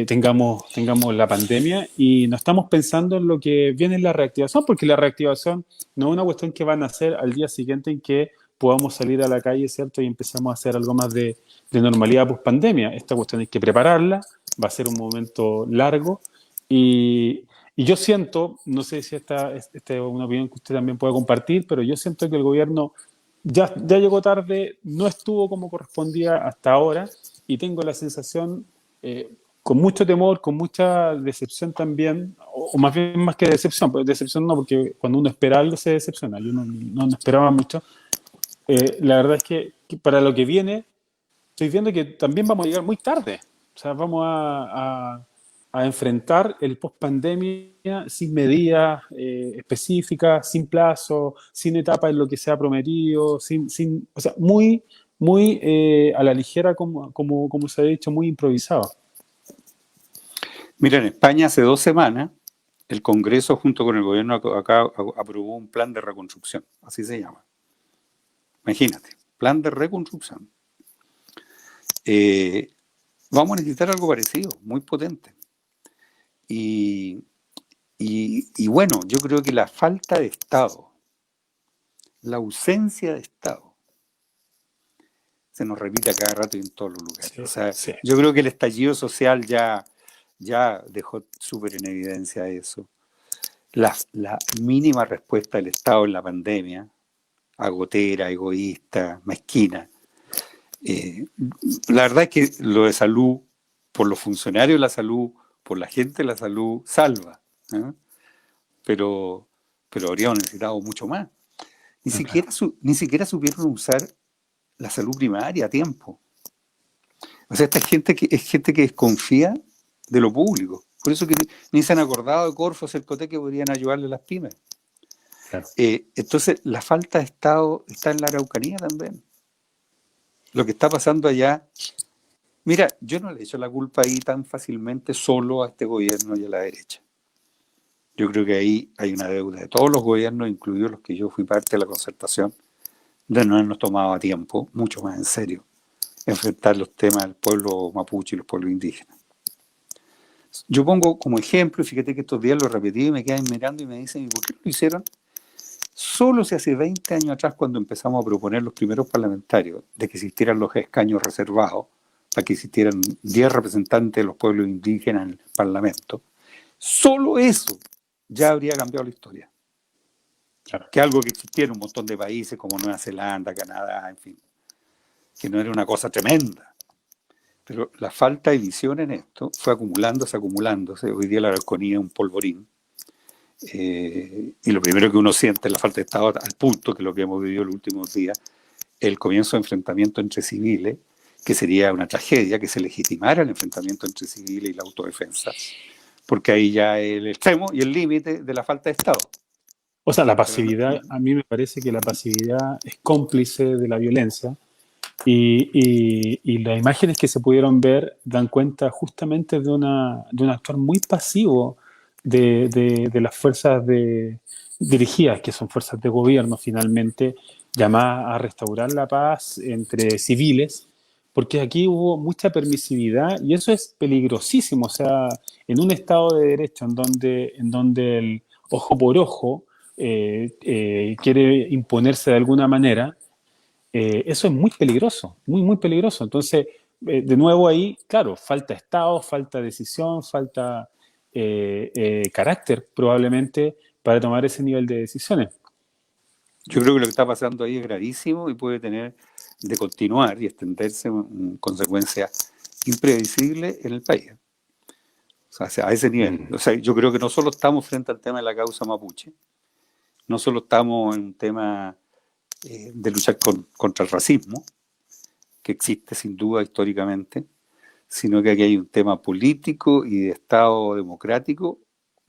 tengamos la pandemia, y no estamos pensando en lo que viene en la reactivación, porque la reactivación no es una cuestión que van a hacer al día siguiente en que podamos salir a la calle, ¿cierto? Y empezamos a hacer algo más de normalidad post pandemia. Esta cuestión hay que prepararla, va a ser un momento largo, y yo siento, no sé si esta es una opinión que usted también puede compartir, pero yo siento que el gobierno ya llegó tarde, no estuvo como correspondía hasta ahora, y tengo la sensación, con mucho temor, con mucha decepción también, o más bien más que decepción, pero decepción no, porque cuando uno espera algo se decepciona. Yo no esperaba mucho. La verdad es que para lo que viene, estoy viendo que también vamos a llegar muy tarde. O sea, vamos a enfrentar el post-pandemia sin medidas específicas, sin plazo, sin etapa en lo que se ha prometido, o sea, muy a la ligera, como se ha dicho, muy improvisado. Mira, en España hace 2 semanas el Congreso junto con el gobierno acá aprobó un plan de reconstrucción, así se llama. Imagínate, plan de reconstrucción. Vamos a necesitar algo parecido, muy potente. Y, y bueno, yo creo que la falta de Estado, la ausencia de Estado, se nos repite a cada rato y en todos los lugares. Sí, O sea, sí. yo creo que el estallido social ya dejó súper en evidencia eso. La mínima respuesta del Estado en la pandemia, agotera, egoísta, mezquina. La verdad es que lo de salud, por los funcionarios de la salud, por la gente de la salud, salva. ¿Eh? Pero habríamos necesitado mucho más. No, claro. Ni siquiera supieron usar la salud primaria a tiempo. O sea, esta gente es gente que desconfía de lo público. Por eso que ni se han acordado de Corfo, Cercotec, que podrían ayudarle a las pymes. Claro. Entonces, la falta de Estado está en la Araucanía también. Lo que está pasando allá. Mira, yo no le echo la culpa ahí tan fácilmente solo a este gobierno y a la derecha. Yo creo que ahí hay una deuda de todos los gobiernos, incluidos los que yo fui parte de la concertación, de no habernos tomado a tiempo, mucho más en serio, enfrentar los temas del pueblo mapuche y los pueblos indígenas. Yo pongo como ejemplo, y fíjate que estos días lo repetí y me quedan mirando y me dicen, ¿y por qué no lo hicieron? Solo si hace 20 años atrás, cuando empezamos a proponer los primeros parlamentarios de que existieran los escaños reservados, para que existieran 10 representantes de los pueblos indígenas en el Parlamento, solo eso ya habría cambiado la historia. Claro. Que algo que existiera en un montón de países como Nueva Zelanda, Canadá, en fin, que no era una cosa tremenda. Pero la falta de visión en esto fue acumulándose. Hoy día la Araucanía es un polvorín. Y lo primero que uno siente es la falta de Estado, al punto que lo que hemos vivido los últimos días, el comienzo de enfrentamiento entre civiles, que sería una tragedia que se legitimara el enfrentamiento entre civiles y la autodefensa, porque ahí ya es el extremo y el límite de la falta de Estado. O sea, la Pero no, pasividad, a mí me parece que la pasividad es cómplice de la violencia y las imágenes que se pudieron ver dan cuenta justamente de un actor muy pasivo de las fuerzas dirigidas, que son fuerzas de gobierno finalmente, llamadas a restaurar la paz entre civiles, porque aquí hubo mucha permisividad y eso es peligrosísimo. O sea, en un Estado de Derecho en donde el ojo por ojo quiere imponerse de alguna manera, eso es muy peligroso, muy, muy peligroso. Entonces, de nuevo ahí, claro, falta Estado, falta decisión, falta carácter probablemente para tomar ese nivel de decisiones. yo creo que lo que está pasando ahí es gravísimo y puede tener de continuar y extenderse en consecuencias imprevisibles en el país. O sea, a ese nivel. O sea, yo creo que no solo estamos frente al tema de la causa mapuche, no solo estamos en un tema de luchar contra el racismo, que existe sin duda históricamente, sino que aquí hay un tema político y de Estado democrático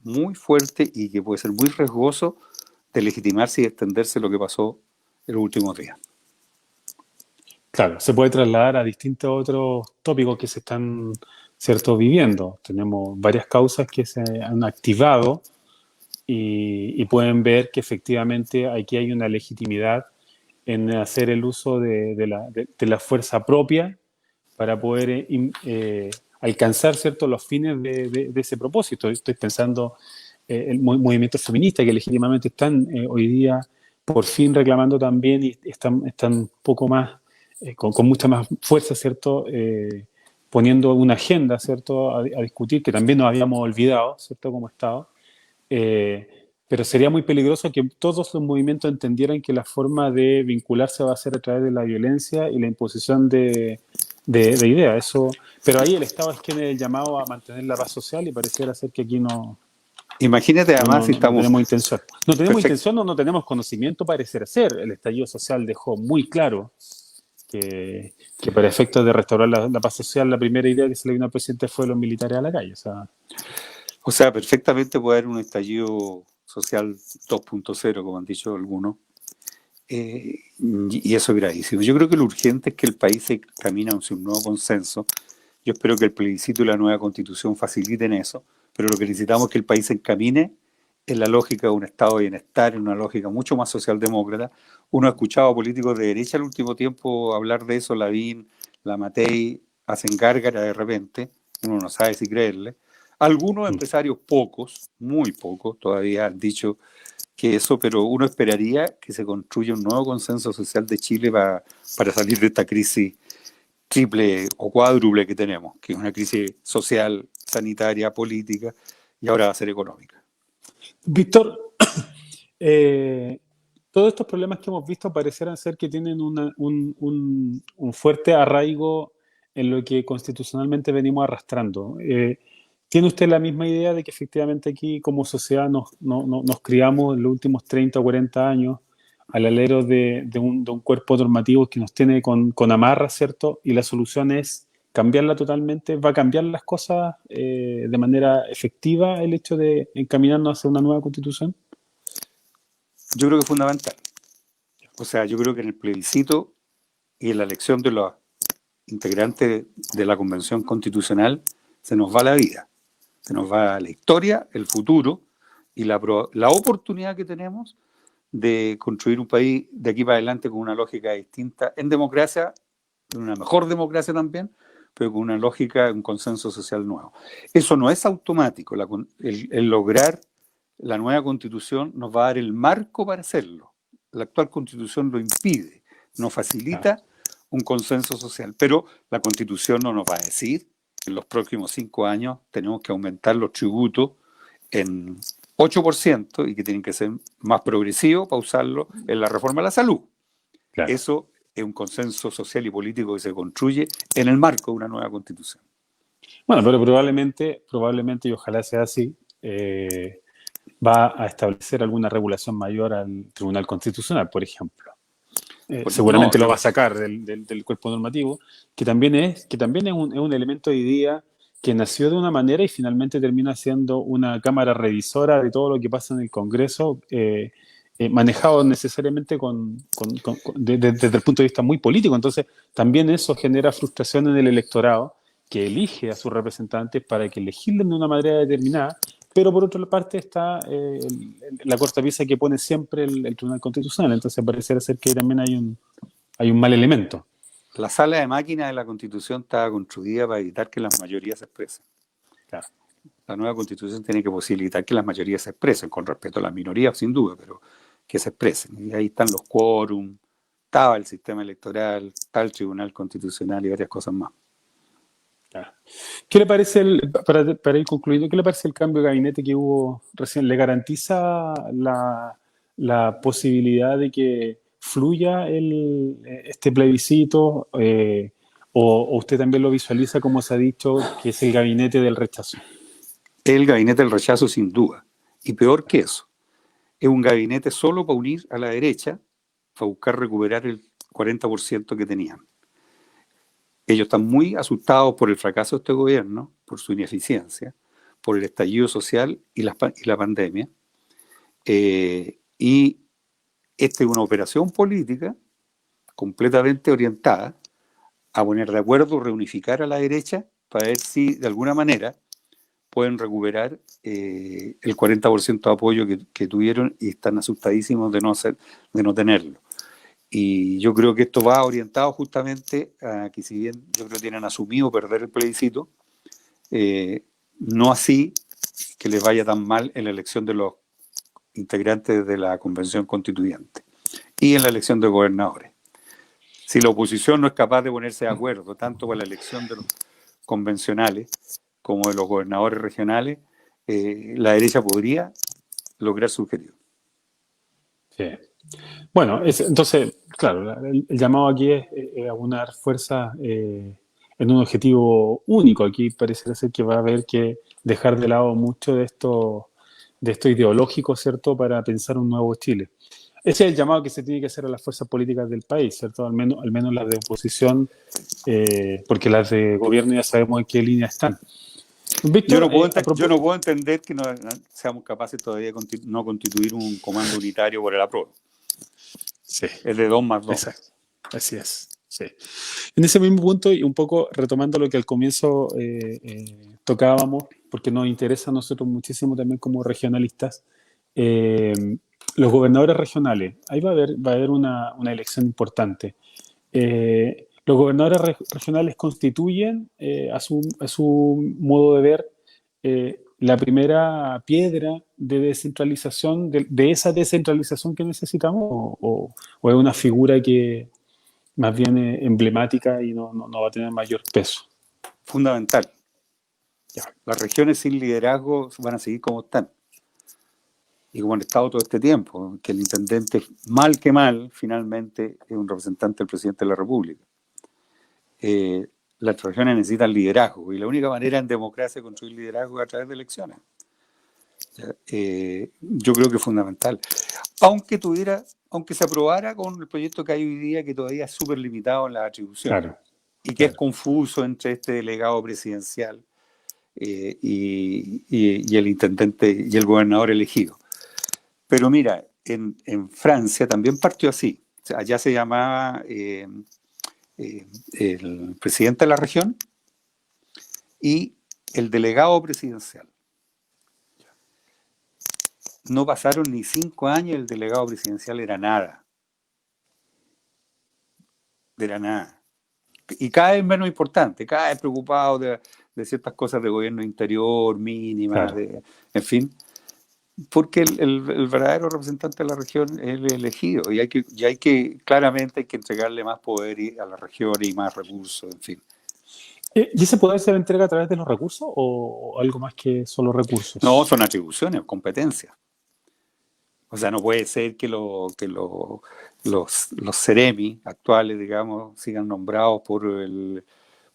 muy fuerte y que puede ser muy riesgoso de legitimarse y extenderse lo que pasó en los últimos días. Claro, se puede trasladar a distintos otros tópicos que se están, cierto, viviendo. Tenemos varias causas que se han activado y pueden ver que efectivamente aquí hay una legitimidad en hacer el uso de la fuerza propia para poder alcanzar, ¿cierto?, los fines de ese propósito. Estoy pensando en movimientos feministas que legítimamente están hoy día por fin reclamando también y están un poco más, con mucha más fuerza, ¿cierto?, poniendo una agenda, ¿cierto?, a discutir, que también nos habíamos olvidado, ¿cierto?, como Estado. Eh, pero sería muy peligroso que todos los movimientos entendieran que la forma de vincularse va a ser a través de la violencia y la imposición de ideas. Eso, pero ahí el Estado es quien es el llamado a mantener la paz social y pareciera ser que aquí no, Imagínate no, además no, si no estamos tenemos intención. No tenemos perfectos. intención o no tenemos conocimiento, parecer ser. El estallido social dejó muy claro que para efectos de restaurar la paz social, la primera idea que se le vino al presidente fue los militares a la calle. O sea, perfectamente puede haber un estallido social 2.0, como han dicho algunos, y eso es gravísimo. Yo creo que lo urgente es que el país se camine hacia un nuevo consenso. Yo espero que el plebiscito y la nueva constitución faciliten eso, pero lo que necesitamos es que el país se encamine en la lógica de un estado de bienestar, en una lógica mucho más socialdemócrata. Uno ha escuchado a políticos de derecha al último tiempo hablar de eso, Lavín, Lamatei, hacen gárgara de repente, uno no sabe si creerle. Algunos empresarios, pocos, muy pocos, todavía han dicho que eso, pero uno esperaría que se construya un nuevo consenso social de Chile para salir de esta crisis triple o cuádruple que tenemos, que es una crisis social, sanitaria, política y ahora va a ser económica. Víctor, eh, todos estos problemas que hemos visto parecieran ser que tienen un fuerte arraigo en lo que constitucionalmente venimos arrastrando. ¿Tiene usted la misma idea de que efectivamente aquí como sociedad nos criamos en los últimos 30 o 40 años al alero de un cuerpo normativo que nos tiene con amarras, ¿cierto? Y la solución es cambiarla totalmente? ¿Va a cambiar las cosas de manera efectiva el hecho de encaminarnos hacia una nueva constitución? Yo creo que es fundamental. O sea, yo creo que en el plebiscito y en la elección de los integrantes de la Convención Constitucional se nos va la vida, se nos va la historia, el futuro y la oportunidad que tenemos de construir un país de aquí para adelante con una lógica distinta, en democracia, en una mejor democracia también, pero con una lógica, un consenso social nuevo. Eso no es automático, el lograr la nueva constitución nos va a dar el marco para hacerlo. La actual constitución lo impide, nos facilita un consenso social, pero la constitución no nos va a decir que en los próximos 5 años tenemos que aumentar los tributos en 8% y que tienen que ser más progresivos para usarlo en la reforma de la salud. Claro. Eso es un consenso social y político que se construye en el marco de una nueva constitución. Bueno, pero probablemente, y ojalá sea así, va a establecer alguna regulación mayor al Tribunal Constitucional, por ejemplo. Seguramente lo va a sacar del cuerpo normativo, que también es un elemento hoy día que nació de una manera y finalmente termina siendo una cámara revisora de todo lo que pasa en el Congreso, manejado necesariamente desde el punto de vista muy político. Entonces, también eso genera frustración en el electorado, que elige a sus representantes para que legislen de una manera determinada, pero por otra parte está la cortapisa que pone siempre el Tribunal Constitucional. Entonces pareciera ser que ahí también hay un mal elemento. La sala de máquinas de la Constitución estaba construida para evitar que las mayorías se expresen. Claro. La nueva Constitución tiene que posibilitar que las mayorías se expresen, con respeto a las minorías, sin duda, pero que se expresen. Y ahí están los quórum, estaba el sistema electoral, está el Tribunal Constitucional y varias cosas más. ¿Qué le parece, para ir concluyendo, qué le parece el cambio de gabinete que hubo recién? ¿Le garantiza la posibilidad de que fluya este plebiscito? ¿O usted también lo visualiza, como se ha dicho, que es el gabinete del rechazo? El gabinete del rechazo, sin duda. Y peor que eso, es un gabinete solo para unir a la derecha, para buscar recuperar el 40% que tenían. Ellos están muy asustados por el fracaso de este gobierno, por su ineficiencia, por el estallido social y la pandemia. Y esta es una operación política completamente orientada a poner de acuerdo, reunificar a la derecha para ver si de alguna manera pueden recuperar el 40% de apoyo que tuvieron y están asustadísimos de no tenerlo. Y yo creo que esto va orientado justamente a que, si bien yo creo que tienen asumido perder el plebiscito, no así que les vaya tan mal en la elección de los integrantes de la Convención Constituyente y en la elección de gobernadores. Si la oposición no es capaz de ponerse de acuerdo tanto para la elección de los convencionales como de los gobernadores regionales, la derecha podría lograr su objetivo. Sí. Bueno, entonces, claro, el llamado aquí es aunar fuerzas en un objetivo único. Aquí parece ser que va a haber que dejar de lado mucho de esto ideológico, ¿cierto?, para pensar un nuevo Chile. Ese es el llamado que se tiene que hacer a las fuerzas políticas del país, ¿cierto? Al menos las de oposición, porque las de gobierno ya sabemos en qué línea están. Víctor, yo no puedo entender que no seamos capaces todavía de no constituir un comando unitario por el apruebo. Sí. Es de 2 más 2. Exacto. Así es. sí. En ese mismo punto, y un poco retomando lo que al comienzo tocábamos, porque nos interesa a nosotros muchísimo también como regionalistas, eh, los gobernadores regionales, ahí va a haber una elección importante. Los gobernadores regionales constituyen, a su modo de ver, la primera piedra de descentralización, de esa descentralización que necesitamos, o es una figura que más bien emblemática y no va a tener mayor peso. Fundamental. Ya. Las regiones sin liderazgo van a seguir como están. Y como han estado todo este tiempo, que el intendente, mal que mal, finalmente es un representante del presidente de la República. Las regiones necesitan liderazgo y la única manera en democracia de construir liderazgo es a través de elecciones. Yo creo que es fundamental. Aunque se aprobara con el proyecto que hay hoy día, que todavía es súper limitado en las atribuciones, Claro, y que claro. es confuso entre este delegado presidencial y el intendente y el gobernador elegido. Pero mira, en Francia también partió así. O sea, allá se llamaba el presidente de la región y el delegado presidencial. No pasaron ni 5 años y el delegado presidencial era nada. Era nada. Y cada vez menos importante, cada vez preocupado de ciertas cosas de gobierno interior, mínimas, Claro. en fin. Porque el verdadero representante de la región es el elegido y claramente hay que entregarle más poder a la región y más recursos, en fin. ¿Y ese poder se le entrega a través de los recursos o algo más que solo No, recursos? son atribuciones, competencias. O sea, no puede ser que los Ceremi actuales, digamos, sigan nombrados por el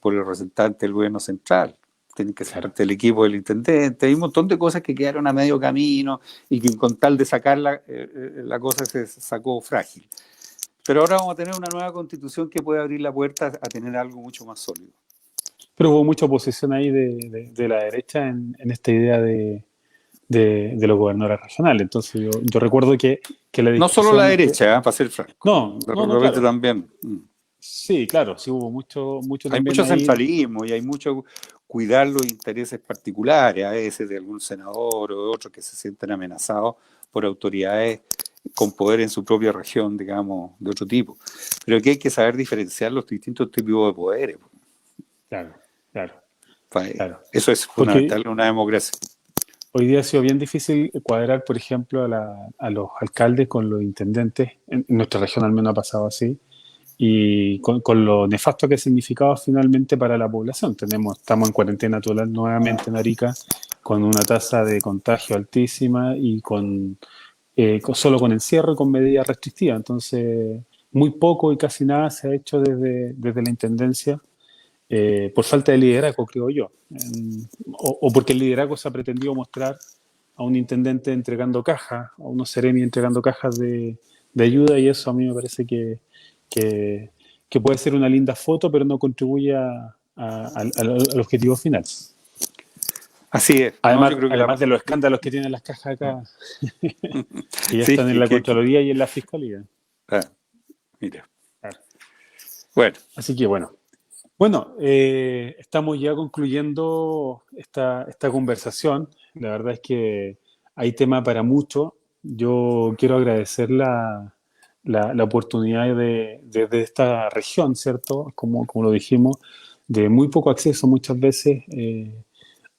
representante del gobierno central. Tienen que ser Claro. parte del equipo del intendente. Hay un montón de cosas que quedaron a medio camino y que con tal de sacarla, la cosa se sacó frágil. Pero ahora vamos a tener una nueva constitución que puede abrir la puerta a tener algo mucho más sólido. Pero hubo mucha oposición ahí de la derecha en esta idea de los gobernadores regionales. Entonces yo recuerdo que la No solo la discusión... derecha, para ser franco. De No, repente claro. también. Sí, claro, sí hubo mucho Hay también mucho ahí. centralismo y hay mucho cuidar los intereses particulares a veces de algún senador o de otros que se sienten amenazados por autoridades con poder en su propia región, digamos, de otro tipo. Pero aquí hay que saber diferenciar los distintos tipos de poderes. Claro, claro, claro. Eso es Porque fundamental en una democracia. hoy día ha sido bien difícil cuadrar, por ejemplo, a los alcaldes con los intendentes. En nuestra región al menos ha pasado así. Y con lo nefasto que ha significado finalmente para la población. Estamos en cuarentena total nuevamente en Arica, con una tasa de contagio altísima y solo con encierro y con medidas restrictivas. Entonces, muy poco y casi nada se ha hecho desde la Intendencia por falta de liderazgo, creo yo. O porque el liderazgo se ha pretendido mostrar a un intendente entregando cajas, a unos seremi entregando cajas de ayuda, y eso a mí me parece que, que puede ser una linda foto, pero no contribuye al objetivo final. Así es. No, yo creo que Además de los escándalos que tienen las cajas acá, que ya sí, están en la Contraloría y en la Fiscalía. mira. Claro. Bueno. Así que bueno, estamos ya concluyendo esta conversación. La verdad es que hay tema para mucho. Yo quiero agradecer la oportunidad de esta región, ¿cierto? Como lo dijimos, de muy poco acceso muchas veces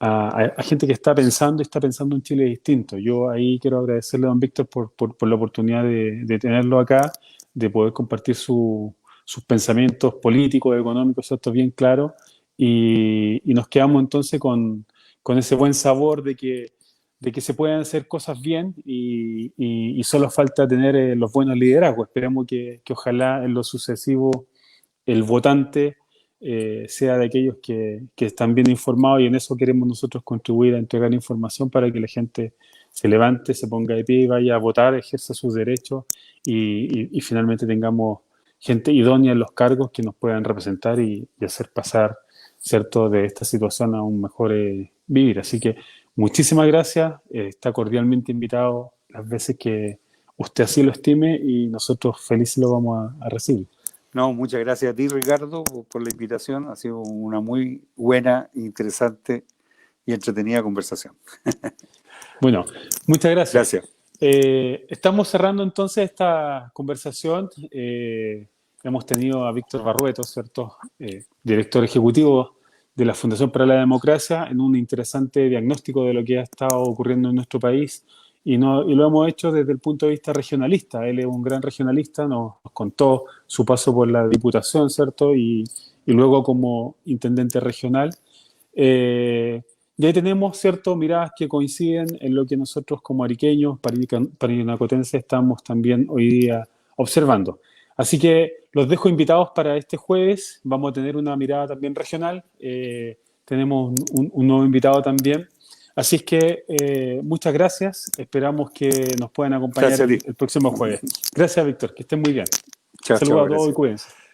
a gente que está pensando un Chile distinto. Yo ahí quiero agradecerle a don Víctor por la oportunidad de tenerlo acá, de poder compartir sus pensamientos políticos, económicos, ¿cierto? Bien claros, y nos quedamos entonces con ese buen sabor de que se pueden hacer cosas bien y solo falta tener los buenos liderazgos. Esperemos que ojalá en lo sucesivo el votante sea de aquellos que están bien informados, y en eso queremos nosotros contribuir a entregar información para que la gente se levante, se ponga de pie y vaya a votar, ejerza sus derechos y finalmente tengamos gente idónea en los cargos que nos puedan representar y hacer pasar, ¿cierto?, de esta situación a un mejor vivir. Así que muchísimas gracias, está cordialmente invitado las veces que usted así lo estime y nosotros felices lo vamos a recibir. No, muchas gracias a ti, Ricardo, por la invitación. Ha sido una muy buena, interesante y entretenida conversación. Bueno, muchas gracias. Gracias. Estamos cerrando entonces esta conversación. Hemos tenido a Víctor Barrueto, ¿cierto? Director ejecutivo de la Fundación para la Democracia, en un interesante diagnóstico de lo que ha estado ocurriendo en nuestro país y lo hemos hecho desde el punto de vista regionalista. Él es un gran regionalista, nos contó su paso por la Diputación, ¿cierto? Y luego como intendente regional. Y ahí tenemos, ¿cierto?, miradas que coinciden en lo que nosotros como ariqueños, parinacotenses, estamos también hoy día observando. Así que los dejo invitados para este jueves. Vamos a tener una mirada también regional. Tenemos un nuevo invitado también. Así es que muchas gracias. Esperamos que nos puedan acompañar Gracias a ti. el próximo jueves. Gracias, Víctor. Que estén muy bien. Chao, chao, Saludos a todos y gracias. cuídense.